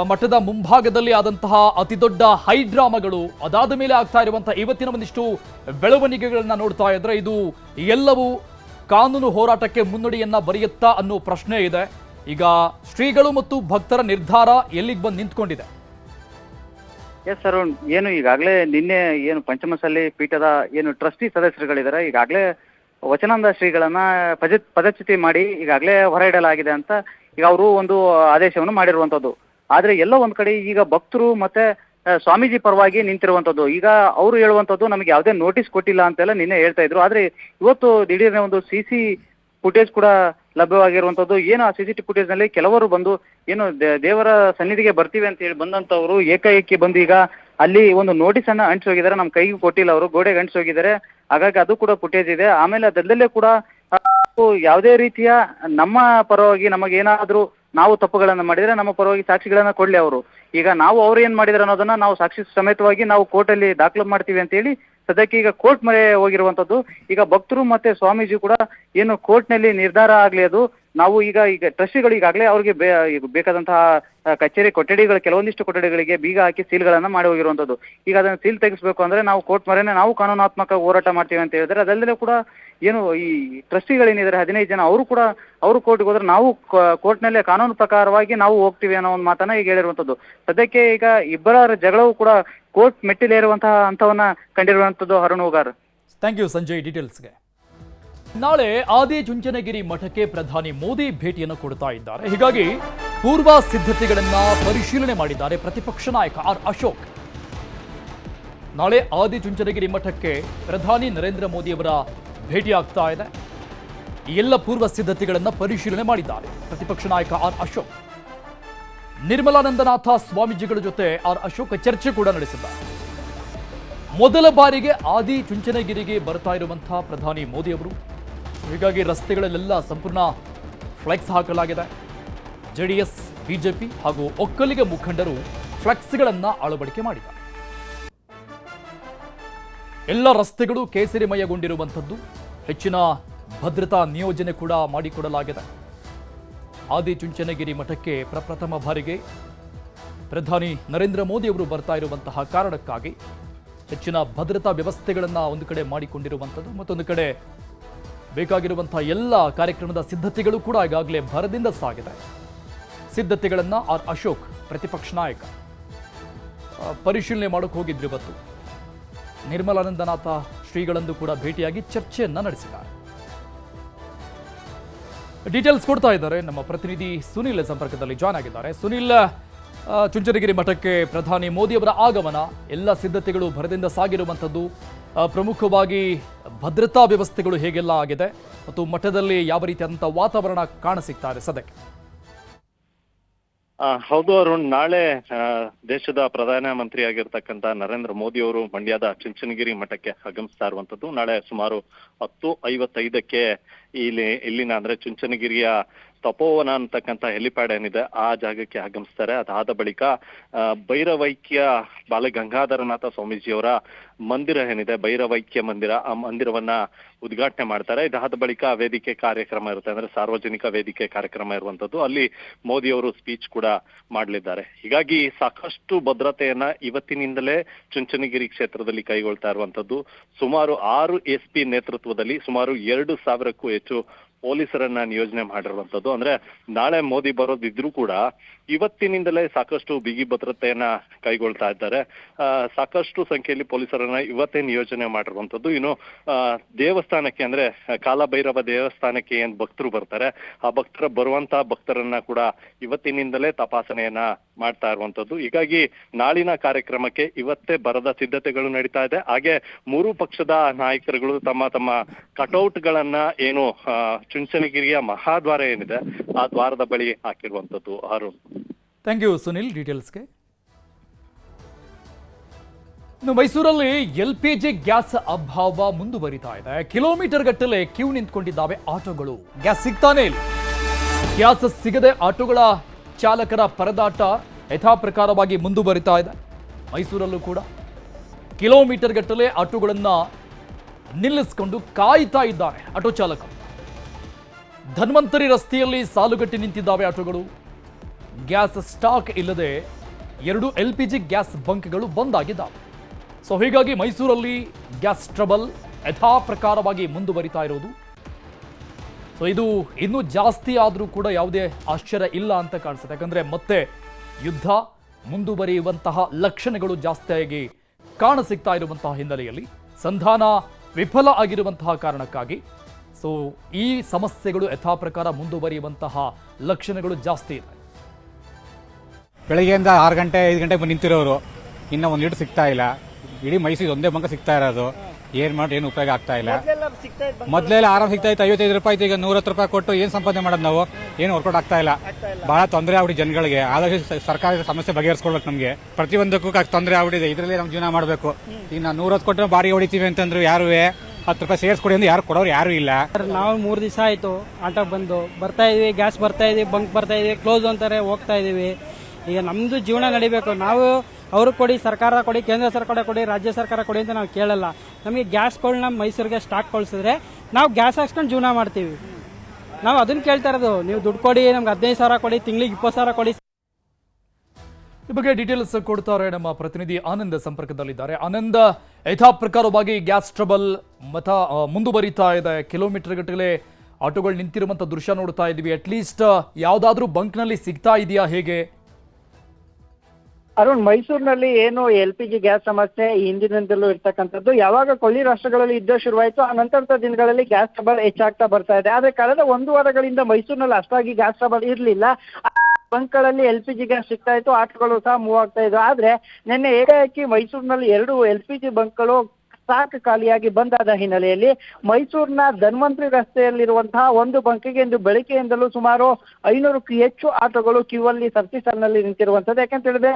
ಮಠದ ಮುಂಭಾಗದಲ್ಲಿ ಆದಂತಹ ಅತಿದೊಡ್ಡ ಹೈಡ್ರಾಮಾಗಳು ಅದಾದ ಮೇಲೆ ಆಗ್ತಾ ಇರುವಂತಹ ಇವತ್ತಿನ ಒಂದಿಷ್ಟು ಬೆಳವಣಿಗೆಗಳನ್ನ ನೋಡ್ತಾ ಇದ್ರೆ ಇದು ಎಲ್ಲವೂ ಕಾನೂನು ಹೋರಾಟಕ್ಕೆ ಮುನ್ನಡಿಯನ್ನ ಬರೆಯುತ್ತಾ ಅನ್ನೋ ಪ್ರಶ್ನೆ ಇದೆ. ಈಗ ಶ್ರೀಗಳು ಮತ್ತು ಭಕ್ತರ ನಿರ್ಧಾರ ಎಲ್ಲಿಗೆ ಬಂದು ನಿಂತ್ಕೊಂಡಿದೆ? ಎಸ್ ಅರುಣ್, ಏನು ಈಗಾಗಲೇ ನಿನ್ನೆ ಏನು ಪಂಚಮಸಾಲಿ ಪೀಠದ ಏನು ಟ್ರಸ್ಟಿ ಸದಸ್ಯರುಗಳಿದ್ದಾರೆ, ಈಗಾಗಲೇ ವಚನಾನಂದ ಶ್ರೀಗಳನ್ನ ಪದಚ್ಯುತಿ ಮಾಡಿ ಈಗಾಗಲೇ ಹೊರ ಇಡಲಾಗಿದೆ ಅಂತ ಈಗ ಅವರು ಒಂದು ಆದೇಶವನ್ನು ಮಾಡಿರುವಂತದ್ದು. ಆದ್ರೆ ಎಲ್ಲೋ ಒಂದ್ ಕಡೆ ಈಗ ಭಕ್ತರು ಮತ್ತೆ ಸ್ವಾಮೀಜಿ ಪರವಾಗಿ ನಿಂತಿರುವಂತದ್ದು. ಈಗ ಅವರು ಹೇಳುವಂತದ್ದು ನಮಗೆ ಯಾವುದೇ ನೋಟಿಸ್ ಕೊಟ್ಟಿಲ್ಲ ಅಂತೆಲ್ಲ ನಿನ್ನೆ ಹೇಳ್ತಾ ಇದ್ರು. ಆದ್ರೆ ಇವತ್ತು ದಿಢೀರ್ನೆ ಒಂದು ಸಿಸಿ ಫುಟೇಜ್ ಕೂಡ ಲಭ್ಯವಾಗಿರುವಂತದ್ದು. ಏನು ಆ ಸಿಸಿಟಿವಿ ಫುಟೇಜ್ ನಲ್ಲಿ ಕೆಲವರು ಬಂದು ಏನು ದೇವರ ಸನ್ನಿಧಿಗೆ ಬರ್ತೀವಿ ಅಂತ ಹೇಳಿ ಬಂದಂತವರು ಏಕಾಏಕಿ ಬಂದು ಈಗ ಅಲ್ಲಿ ಒಂದು ನೋಟಿಸ್ ಅನ್ನ ಅಂಟಿಸಿ ಹೋಗಿದ್ದಾರೆ. ನಮ್ಮ ಕೈಗೆ ಕೊಟ್ಟಿಲ್ಲ, ಅವರು ಗೋಡೆಗೆ ಅಂಟಿಸಿ ಹೋಗಿದ್ದಾರೆ. ಹಾಗಾಗಿ ಅದು ಕೂಡ ಫುಟೇಜ್ ಇದೆ. ಆಮೇಲೆ ಅದರಲ್ಲೇ ಕೂಡ ಯಾವುದೇ ರೀತಿಯ ನಮ್ಮ ಪರವಾಗಿ ನಮಗೇನಾದ್ರೂ ನಾವು ತಪ್ಪುಗಳನ್ನ ಮಾಡಿದ್ರೆ ನಮ್ಮ ಪರವಾಗಿ ಸಾಕ್ಷಿಗಳನ್ನ ಕೊಡ್ಲಿ ಅವರು. ಈಗ ನಾವು ಅವ್ರು ಏನ್ ಮಾಡಿದ್ರೆ ಅನ್ನೋದನ್ನ ನಾವು ಸಾಕ್ಷಿ ಸಮೇತವಾಗಿ ನಾವು ಕೋರ್ಟಲ್ಲಿ ದಾಖಲು ಮಾಡ್ತೀವಿ ಅಂತ ಹೇಳಿ ಸದ್ಯಕ್ಕೆ ಈಗ ಕೋರ್ಟ್ ಮೊರೆ ಹೋಗಿರುವಂತದ್ದು. ಈಗ ಭಕ್ತರು ಮತ್ತೆ ಸ್ವಾಮೀಜಿ ಕೂಡ ಏನು ಕೋರ್ಟ್ನಲ್ಲಿ ನಿರ್ಧಾರ ಆಗ್ಲಿ ಅದು ನಾವು ಈಗ ಟ್ರಸ್ಟಿಗಳು ಈಗಾಗಲೇ ಅವ್ರಿಗೆ ಬೇಕಾದಂತಹ ಕಚೇರಿ ಕೊಠಡಿಗಳು ಕೆಲವೊಂದಿಷ್ಟು ಕೊಠಡಿಗಳಿಗೆ ಬೀಗ ಹಾಕಿ ಸೀಲ್ಗಳನ್ನ ಮಾಡಿ ಹೋಗಿರುವಂತದ್ದು. ಈಗ ಅದನ್ನ ಸೀಲ್ ತೆಗಿಸ್ಬೇಕು ಅಂದ್ರೆ ನಾವು ಕೋರ್ಟ್ ಮೊರೆನೆ ನಾವು ಕಾನೂನಾತ್ಮಕ ಹೋರಾಟ ಮಾಡ್ತೀವಿ ಅಂತ ಹೇಳಿದ್ರೆ ಅದಲ್ಲದೆ ಕೂಡ ಏನು ಈ ಟ್ರಸ್ಟಿಗಳೇನಿದ್ದಾರೆ 15 ಜನ ಅವರು ಕೋರ್ಟ್ಗೆ ಹೋದ್ರೆ ನಾವು ಕೋರ್ಟ್ನಲ್ಲೇ ಕಾನೂನು ಪ್ರಕಾರವಾಗಿ ನಾವು ಹೋಗ್ತೀವಿ ಅನ್ನೋ ಒಂದು ಮಾತನ್ನ ಈಗ ಹೇಳಿರುವಂತದ್ದು. ಸದ್ಯಕ್ಕೆ ಈಗ ಇಬ್ಬರ ಜಗಳವು ಕೂಡ ಕೋರ್ಟ್ ಮೆಟ್ಟಿಲೇರುವಂತಹ ಹಂತವನ್ನ ಕಂಡಿರುವಂತದ್ದು. ಅರುಣ್ ಹೋಗಾರ್, ಥ್ಯಾಂಕ್ ಯು ಸಂಜಯ್ ಡೀಟೇಲ್ಸ್ಗೆ. ನಾಳೆ ಆದಿಚುಂಚನಗಿರಿ ಮಠಕ್ಕೆ ಪ್ರಧಾನಿ ಮೋದಿ ಭೇಟಿಯನ್ನು ಕೊಡ್ತಾ ಇದ್ದಾರೆ. ಹೀಗಾಗಿ ಪೂರ್ವ ಸಿದ್ಧತೆಗಳನ್ನ ಪರಿಶೀಲನೆ ಮಾಡಿದ್ದಾರೆ ಪ್ರತಿಪಕ್ಷ ನಾಯಕ ಆರ್ ಅಶೋಕ್. ನಾಳೆ ಆದಿಚುಂಚನಗಿರಿ ಮಠಕ್ಕೆ ಪ್ರಧಾನಿ ನರೇಂದ್ರ ಮೋದಿ ಅವರ ಭೇಟಿ ಆಗ್ತಾ ಇದೆ. ಎಲ್ಲ ಪೂರ್ವ ಸಿದ್ಧತೆಗಳನ್ನ ಪರಿಶೀಲನೆ ಮಾಡಿದ್ದಾರೆ ಪ್ರತಿಪಕ್ಷ ನಾಯಕ ಆರ್ ಅಶೋಕ್. ನಿರ್ಮಲಾನಂದನಾಥ ಸ್ವಾಮೀಜಿಗಳ ಜೊತೆ ಆರ್ ಅಶೋಕ್ ಚರ್ಚೆ ಕೂಡ ನಡೆಸಿದ್ದಾರೆ. ಮೊದಲ ಬಾರಿಗೆ ಆದಿಚುಂಚನಗಿರಿಗೆ ಬರ್ತಾ ಇರುವಂತಹ ಪ್ರಧಾನಿ ಮೋದಿ ಅವರು. ಹೀಗಾಗಿ ರಸ್ತೆಗಳಲ್ಲೆಲ್ಲ ಸಂಪೂರ್ಣ ಫ್ಲೆಕ್ಸ್ ಹಾಕಲಾಗಿದೆ. ಜೆಡಿಎಸ್, ಬಿಜೆಪಿ ಹಾಗೂ ಒಕ್ಕಲಿಗ ಮುಖಂಡರು ಫ್ಲೆಕ್ಸ್ಗಳನ್ನ ಅಳವಡಿಕೆ ಮಾಡಿದ್ದಾರೆ. ಎಲ್ಲ ರಸ್ತೆಗಳು ಕೇಸರಿಮಯಗೊಂಡಿರುವಂಥದ್ದು. ಹೆಚ್ಚಿನ ಭದ್ರತಾ ನಿಯೋಜನೆ ಕೂಡ ಮಾಡಿಕೊಡಲಾಗಿದೆ. ಆದಿಚುಂಚನಗಿರಿ ಮಠಕ್ಕೆ ಪ್ರಪ್ರಥಮ ಬಾರಿಗೆ ಪ್ರಧಾನಿ ನರೇಂದ್ರ ಮೋದಿ ಅವರು ಬರ್ತಾ ಇರುವಂತಹ ಕಾರಣಕ್ಕಾಗಿ ಹೆಚ್ಚಿನ ಭದ್ರತಾ ವ್ಯವಸ್ಥೆಗಳನ್ನು ಒಂದು ಕಡೆ ಮಾಡಿಕೊಂಡಿರುವಂಥದ್ದು. ಮತ್ತೊಂದು ಕಡೆ ಬೇಕಾಗಿರುವಂತಹ ಎಲ್ಲ ಕಾರ್ಯಕ್ರಮದ ಸಿದ್ಧತೆಗಳು ಕೂಡ ಈಗಾಗಲೇ ಭರದಿಂದ ಸಾಗಿದೆ. ಸಿದ್ಧತೆಗಳನ್ನು ಆರ್ ಅಶೋಕ್ ಪ್ರತಿಪಕ್ಷ ನಾಯಕ ಪರಿಶೀಲನೆ ಮಾಡೋಕೆ ಹೋಗಿದ್ರು. ಇವತ್ತು ನಿರ್ಮಲಾನಂದನಾಥ ಶ್ರೀಗಳಂದು ಕೂಡ ಭೇಟಿಯಾಗಿ ಚರ್ಚೆಯನ್ನ ನಡೆಸಿದ್ದಾರೆ. ಡೀಟೇಲ್ಸ್ ಕೊಡ್ತಾ ಇದ್ದಾರೆ ನಮ್ಮ ಪ್ರತಿನಿಧಿ ಸುನಿಲ್ ಸಂಪರ್ಕದಲ್ಲಿ ಜಾಯ್ನ್ ಆಗಿದ್ದಾರೆ. ಸುನಿಲ್, ಚುಂಚನಗಿರಿ ಮಠಕ್ಕೆ ಪ್ರಧಾನಿ ಮೋದಿ ಅವರ ಆಗಮನ, ಎಲ್ಲ ಸಿದ್ಧತೆಗಳು ಭರದಿಂದ ಸಾಗಿರುವಂಥದ್ದು. ಪ್ರಮುಖವಾಗಿ ಭದ್ರತಾ ವ್ಯವಸ್ಥೆಗಳು ಹೇಗೆಲ್ಲ ಆಗಿದೆ ಮತ್ತು ಮಠದಲ್ಲಿ ಯಾವ ರೀತಿಯಾದಂಥ ವಾತಾವರಣ ಕಾಣಸಿಗ್ತಾ ಇದೆ ಸದ್ಯಕ್ಕೆ? ಹೌದು ಅರುಣ್, ನಾಳೆ ದೇಶದ ಪ್ರಧಾನ ಮಂತ್ರಿ ಆಗಿರ್ತಕ್ಕಂಥ ನರೇಂದ್ರ ಮೋದಿ ಅವರು ಮಂಡ್ಯದ ಚುಂಚನಗಿರಿ ಮಠಕ್ಕೆ ಆಗಮಿಸ್ತಾ ಇರುವಂತದ್ದು. ನಾಳೆ ಸುಮಾರು 10:55ಕ್ಕೆ ಇಲ್ಲಿನ ಅಂದ್ರೆ ಚುಂಚನಗಿರಿಯ ತಪೋವನ ಅಂತಕ್ಕಂಥ ಹೆಲಿಪ್ಯಾಡ್ ಏನಿದೆ ಆ ಜಾಗಕ್ಕೆ ಆಗಮಿಸ್ತಾರೆ. ಅದಾದ ಬಳಿಕ ಭೈರವೈಕ್ಯ ಬಾಲಗಂಗಾಧರನಾಥ ಸ್ವಾಮೀಜಿಯವರ ಮಂದಿರ ಏನಿದೆ, ಭೈರವೈಕ್ಯ ಮಂದಿರ, ಆ ಮಂದಿರವನ್ನ ಉದ್ಘಾಟನೆ ಮಾಡ್ತಾರೆ. ಇದಾದ ಬಳಿಕ ವೇದಿಕೆ ಕಾರ್ಯಕ್ರಮ ಇರುತ್ತೆ, ಅಂದ್ರೆ ಸಾರ್ವಜನಿಕ ವೇದಿಕೆ ಕಾರ್ಯಕ್ರಮ ಇರುವಂತದ್ದು. ಅಲ್ಲಿ ಮೋದಿ ಅವರು ಸ್ಪೀಚ್ ಕೂಡ ಮಾಡಲಿದ್ದಾರೆ. ಹೀಗಾಗಿ ಸಾಕಷ್ಟು ಭದ್ರತೆಯನ್ನ ಇವತ್ತಿನಿಂದಲೇ ಚುಂಚನಗಿರಿ ಕ್ಷೇತ್ರದಲ್ಲಿ ಕೈಗೊಳ್ತಾ ಇರುವಂತದ್ದು. ಸುಮಾರು 6 SP ನೇತೃತ್ವದಲ್ಲಿ ಸುಮಾರು 2,000ಕ್ಕೂ ಹೆಚ್ಚು ಪೊಲೀಸರನ್ನ ನಿಯೋಜನೆ ಮಾಡಿರುವಂತದ್ದು. ಅಂದ್ರೆ ನಾಳೆ ಮೋದಿ ಬರೋದಿದ್ರು ಕೂಡ ಇವತ್ತಿನಿಂದಲೇ ಸಾಕಷ್ಟು ಬಿಗಿ ಭದ್ರತೆಯನ್ನ ಕೈಗೊಳ್ತಾ ಇದ್ದಾರೆ. ಸಾಕಷ್ಟು ಸಂಖ್ಯೆಯಲ್ಲಿ ಪೊಲೀಸರನ್ನ ಇವತ್ತೇ ನಿಯೋಜನೆ ಮಾಡಿರುವಂತದ್ದು. ಇನ್ನು ದೇವಸ್ಥಾನಕ್ಕೆ ಅಂದ್ರೆ ಕಾಲಭೈರವ ದೇವಸ್ಥಾನಕ್ಕೆ ಏನ್ ಭಕ್ತರು ಬರ್ತಾರೆ, ಆ ಬರುವಂತಹ ಭಕ್ತರನ್ನ ಕೂಡ ಇವತ್ತಿನಿಂದಲೇ ತಪಾಸಣೆಯನ್ನ ಮಾಡ್ತಾ ಇರುವಂತದ್ದು. ಹೀಗಾಗಿ ನಾಳಿನ ಕಾರ್ಯಕ್ರಮಕ್ಕೆ ಇವತ್ತೇ ಬರದ ಸಿದ್ಧತೆಗಳು ನಡೀತಾ ಇದೆ. ಹಾಗೆ ಮೂರು ಪಕ್ಷದ ನಾಯಕರುಗಳು ತಮ್ಮ ತಮ್ಮ ಕಟೌಟ್ ಗಳನ್ನ ಏನು ಚುಂಚನಗಿರಿಯ ಮಹಾದ್ವಾರ ಏನಿದೆ ಆ ದ್ವಾರದ ಬಳಿ ಹಾಕಿರುವಂತದ್ದು. ಅರುಣ್, ಥ್ಯಾಂಕ್ ಯು ಸುನಿಲ್ ಡೀಟೇಲ್ಸ್ಗೆ. ಇನ್ನು ಮೈಸೂರಲ್ಲಿ LPG ಗ್ಯಾಸ್ ಅಭಾವ ಮುಂದುವರಿತಾ ಇದೆ. ಕಿಲೋಮೀಟರ್ ಗಟ್ಟಲೆ ಕ್ಯೂ ನಿಂತ್ಕೊಂಡಿದ್ದಾವೆ ಆಟೋಗಳು. ಗ್ಯಾಸ್ ಸಿಗ್ತಾನೆ ಇಲ್ಲ. ಗ್ಯಾಸ್ ಸಿಗದೆ ಆಟೋಗಳ ಚಾಲಕರ ಪರದಾಟ ಯಥಾ ಪ್ರಕಾರವಾಗಿ ಮುಂದುವರಿತಾ ಇದೆ. ಮೈಸೂರಲ್ಲೂ ಕೂಡ ಕಿಲೋಮೀಟರ್ ಗಟ್ಟಲೆ ಆಟೋಗಳನ್ನ ನಿಲ್ಲಿಸಿಕೊಂಡು ಕಾಯ್ತಾ ಇದ್ದಾರೆ ಆಟೋ ಚಾಲಕರು. ಧನ್ವಂತರಿ ರಸ್ತೆಯಲ್ಲಿ ಸಾಲುಗಟ್ಟಿ ನಿಂತಿದ್ದಾವೆ ಆಟೋಗಳು. ಗ್ಯಾಸ್ ಸ್ಟಾಕ್ ಇಲ್ಲದೆ 2 LPG ಗ್ಯಾಸ್ ಬಂಕ್ಗಳು ಬಂದ್ ಆಗಿದ್ದಾವೆ. ಸೊ ಹೀಗಾಗಿ ಮೈಸೂರಲ್ಲಿ ಗ್ಯಾಸ್ ಟ್ರಬಲ್ ಯಥಾ ಪ್ರಕಾರವಾಗಿ ಮುಂದುವರಿತಾ ಇರೋದು. ಸೊ ಇದು ಇನ್ನೂ ಜಾಸ್ತಿ ಆದರೂ ಕೂಡ ಯಾವುದೇ ಆಶ್ಚರ್ಯ ಇಲ್ಲ ಅಂತ ಕಾಣಿಸುತ್ತೆ. ಯಾಕಂದ್ರೆ ಮತ್ತೆ ಯುದ್ಧ ಮುಂದುವರಿಯುವಂತಹ ಲಕ್ಷಣಗಳು ಜಾಸ್ತಿಯಾಗಿ ಕಾಣಸಿಗ್ತಾ ಇರುವಂತಹ ಹಿನ್ನೆಲೆಯಲ್ಲಿ ಸಂಧಾನ ವಿಫಲ ಆಗಿರುವಂತಹ ಕಾರಣಕ್ಕಾಗಿ ಸೊ ಈ ಸಮಸ್ಯೆಗಳು ಯಥಾ ಪ್ರಕಾರ ಮುಂದುವರಿಯುವಂತಹ ಲಕ್ಷಣಗಳು ಜಾಸ್ತಿ ಇದೆ. ಬೆಳಗ್ಗೆಯಿಂದ 6 ಗಂಟೆ 5 ಗಂಟೆಗೆ ಬಂದು ನಿಂತಿರೋರು ಇನ್ನೂ 1 ಲೀಟರ್ ಸಿಗ್ತಾ ಇಲ್ಲ. ಇಡೀ ಮೈಸೂರು ಒಂದೇ ಬಂಕ ಸಿಗ್ತಾ ಇರೋದು. ಏನ್ ಮಾಡಿ ಏನು ಉಪಯೋಗ ಆಗ್ತಾ ಇಲ್ಲ. ಮೊದಲೆಲ್ಲ ಆರಾಮ್ ಸಿಗ್ತಾ ಇತ್ತು, 55 ರೂಪಾಯಿ ಈಗ 110 ರೂಪಾಯಿ ಕೊಟ್ಟು ಏನ್ ಸಂಪಾದನೆ ಮಾಡೋದು ನಾವು? ಏನು ವರ್ಕೌಟ್ ಆಗ್ತಾ ಇಲ್ಲ. ಬಹಳ ತೊಂದರೆ ಆಗ್ಬಿಡಿ ಜನಗಳಿಗೆ. ಆದಷ್ಟು ಸರ್ಕಾರದ ಸಮಸ್ಯೆ ಬಗೆಹರಿಸ್ಕೊಳ್ಬೇಕು. ನಮಗೆ ಪ್ರತಿಯೊಂದಕ್ಕೂ ತೊಂದರೆ ಆಗ್ಬಿಟ್ಟಿದೆ. ಇದರಲ್ಲಿ ನಾವು ಜೀವನ ಮಾಡಬೇಕು. ಈಗ ನಾವು 110 ಕೊಟ್ಟರೆ ಬಾಡಿಗೆ ಹೊಡಿತೀವಿ ಅಂತಂದ್ರು ಯಾರು 10 ರೂಪಾಯಿ ಸೇರಿಸ್ಕೊಡಿ ಅಂದ್ರೆ ಯಾರು ಕೊಡೋರು ಯಾರು ಇಲ್ಲ. ನಾವು 3 ದಿವಸ ಆಯ್ತು ಆಟೋ ಬಂದು ಬರ್ತಾ ಇದೀವಿ, ಗ್ಯಾಸ್ ಬರ್ತಾ ಇದೀವಿ, ಬಂಕ್ ಬರ್ತಾ ಇದೀವಿ, ಕ್ಲೋಸ್ ಅಂತಾರೆ, ಹೋಗ್ತಾ ಇದೀವಿ. ಈಗ ನಮ್ದು ಜೀವನ ನಡಿಬೇಕು. ನಾವು ಅವ್ರಿಗೆ ಕೊಡಿ, ಸರ್ಕಾರ ಕೊಡಿ, ಕೇಂದ್ರ ಸರ್ಕಾರ ಕೊಡಿ, ರಾಜ್ಯ ಸರ್ಕಾರ ಕೊಡಿ ಅಂತ ನಾವು ಕೇಳಲ್ಲ. ನಮಗೆ ಗ್ಯಾಸ್ಗಳನ್ನ ಮೈಸೂರಿಗೆ ಸ್ಟಾಕ್ ಕಳಿಸಿದ್ರೆ ನಾವು ಗ್ಯಾಸ್ ಹಾಕ್ಸ್ಕೊಂಡು ಜೀವನ ಮಾಡ್ತೀವಿ. ನಾವು ಅದನ್ನ ಕೇಳ್ತಾ ಇರೋದು. ನೀವು ದುಡ್ಡು ಕೊಡಿ, ನಮ್ಗೆ 15,000 ಕೊಡಿ, ತಿಂಗಳಿಗೆ 20,000 ಕೊಡಿ. ಈ ಬಗ್ಗೆ ಡೀಟೇಲ್ಸ್ ಕೊಡ್ತಾರೆ ನಮ್ಮ ಪ್ರತಿನಿಧಿ ಆನಂದ್ ಸಂಪರ್ಕದಲ್ಲಿದ್ದಾರೆ. ಆನಂದ್, ಯಥಾ ಪ್ರಕಾರವಾಗಿ ಗ್ಯಾಸ್ ಟ್ರಬಲ್ ಮುಂದುವರಿತಾ ಇದೆ. ಕಿಲೋಮೀಟರ್ ಗಟ್ಟಲೆ ಆಟೋಗಳು ನಿಂತಿರುವಂತ ದೃಶ್ಯ ನೋಡ್ತಾ ಇದೀವಿ. ಅಟ್ಲೀಸ್ಟ್ ಯಾವ್ದಾದ್ರೂ ಬಂಕ್ನಲ್ಲಿ ಸಿಗ್ತಾ ಇದೆಯಾ ಹೇಗೆ? ಅರುಣ್, ಮೈಸೂರಿನಲ್ಲಿ ಏನು LPG ಗ್ಯಾಸ್ ಸಮಸ್ಯೆ ಹಿಂದಿನಿಂದಲೂ ಇರ್ತಕ್ಕಂಥದ್ದು. ಯಾವಾಗ ಕೊಲ್ಲಿ ರಾಷ್ಟ್ರಗಳಲ್ಲಿ ಯುದ್ಧ ಶುರುವಾಯಿತು ಆ ನಂತರದ ದಿನಗಳಲ್ಲಿ ಗ್ಯಾಸ್ ಟ್ರಬಲ್ ಹೆಚ್ಚಾಗ್ತಾ ಬರ್ತಾ ಇದೆ. ಆದ್ರೆ ಕಳೆದ 1 ವಾರಗಳಿಂದ ಮೈಸೂರಿನಲ್ಲಿ ಅಷ್ಟಾಗಿ ಗ್ಯಾಸ್ ಟ್ರಬಲ್ ಇರಲಿಲ್ಲ. ಬಂಕ್ಗಳಲ್ಲಿ LPG ಗ್ಯಾಸ್ ಸಿಗ್ತಾ ಇತ್ತು, ಆಟೋಗಳು ಸಹ ಮೂವ್ ಆಗ್ತಾ ಇದ್ವು. ಆದ್ರೆ ನಿನ್ನೆ ಏಕಾಏಕಿ ಮೈಸೂರಿನಲ್ಲಿ 2 LPG ಬಂಕ್ಗಳು ಸ್ಟಾಕ್ ಖಾಲಿಯಾಗಿ ಬಂದಾದ ಹಿನ್ನೆಲೆಯಲ್ಲಿ ಮೈಸೂರಿನ ಧನ್ವಂತರಿ ರಸ್ತೆಯಲ್ಲಿರುವಂತಹ ಒಂದು ಬಂಕಿಗೆ ಇಂದು ಬೆಳಗ್ಗೆಯಿಂದಲೂ ಸುಮಾರು 500ಕ್ಕೂ ಹೆಚ್ಚು ಆಟೋಗಳು ಕ್ಯೂ ಅಲ್ಲಿ ಸರತಿ ಸಾಲಿನಲ್ಲಿ ನಿಂತಿರುವಂತದ್ದು. ಯಾಕಂತ ಹೇಳಿದ್ರೆ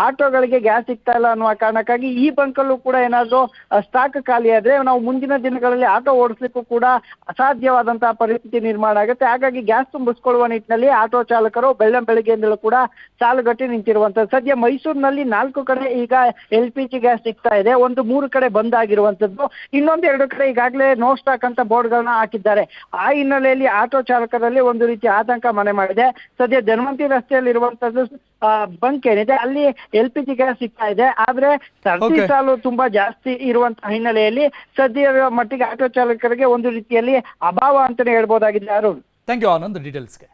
ಆಟೋಗಳಿಗೆ ಗ್ಯಾಸ್ ಸಿಗ್ತಾ ಇಲ್ಲ ಅನ್ನುವ ಕಾರಣಕ್ಕಾಗಿ ಈ ಬಂಕಲ್ಲೂ ಕೂಡ ಏನಾದ್ರು ಸ್ಟಾಕ್ ಖಾಲಿ ಆದ್ರೆ ನಾವು ಮುಂದಿನ ದಿನಗಳಲ್ಲಿ ಆಟೋ ಓಡಿಸ್ಲಿಕ್ಕೂ ಕೂಡ ಅಸಾಧ್ಯವಾದಂತಹ ಪರಿಸ್ಥಿತಿ ನಿರ್ಮಾಣ ಆಗುತ್ತೆ. ಹಾಗಾಗಿ ಗ್ಯಾಸ್ ತುಂಬಿಸ್ಕೊಳ್ಳುವ ನಿಟ್ಟಿನಲ್ಲಿ ಆಟೋ ಚಾಲಕರು ಬೆಳಗ್ಗೆಯಿಂದಲೂ ಕೂಡ ಸಾಲುಗಟ್ಟಿ ನಿಂತಿರುವಂತದ್ದು. ಸದ್ಯ ಮೈಸೂರಿನಲ್ಲಿ 4 ಕಡೆ ಈಗ LPG ಗ್ಯಾಸ್ ಸಿಗ್ತಾ ಇದೆ. 3 ಕಡೆ ಬಂದಾಗಿರುವಂತದ್ದು. ಇನ್ನೊಂದು 2 ಕಡೆ ಈಗಾಗಲೇ ನೋ ಸ್ಟಾಕ್ ಅಂತ ಬೋರ್ಡ್ಗಳನ್ನ ಹಾಕಿದ್ದಾರೆ. ಆ ಹಿನ್ನೆಲೆಯಲ್ಲಿ ಆಟೋ ಚಾಲಕರಲ್ಲಿ ಒಂದು ರೀತಿ ಆತಂಕ ಮನೆ ಮಾಡಿದೆ. ಸದ್ಯ ಧನ್ವಂತರಿ ರಸ್ತೆಯಲ್ಲಿರುವಂತದ್ದು ಬಂಕ್ ಏನಿದೆ ಅಲ್ಲಿ LPG ಗ್ಯಾಸ್ ಸಿಗ್ತಾ ಇದೆ. ಆದ್ರೆ ಸರತಿ ಸಾಲು ತುಂಬಾ ಜಾಸ್ತಿ ಇರುವಂತಹ ಹಿನ್ನೆಲೆಯಲ್ಲಿ ಸದ್ಯ ಮಟ್ಟಿಗೆ ಆಟೋ ಚಾಲಕರಿಗೆ ಒಂದು ರೀತಿಯಲ್ಲಿ ಅಭಾವ ಅಂತಾನೆ ಹೇಳ್ಬೋದಾಗಿದೆ. Arun, thank you Anand ಡೀಟೇಲ್ಸ್ಗೆ.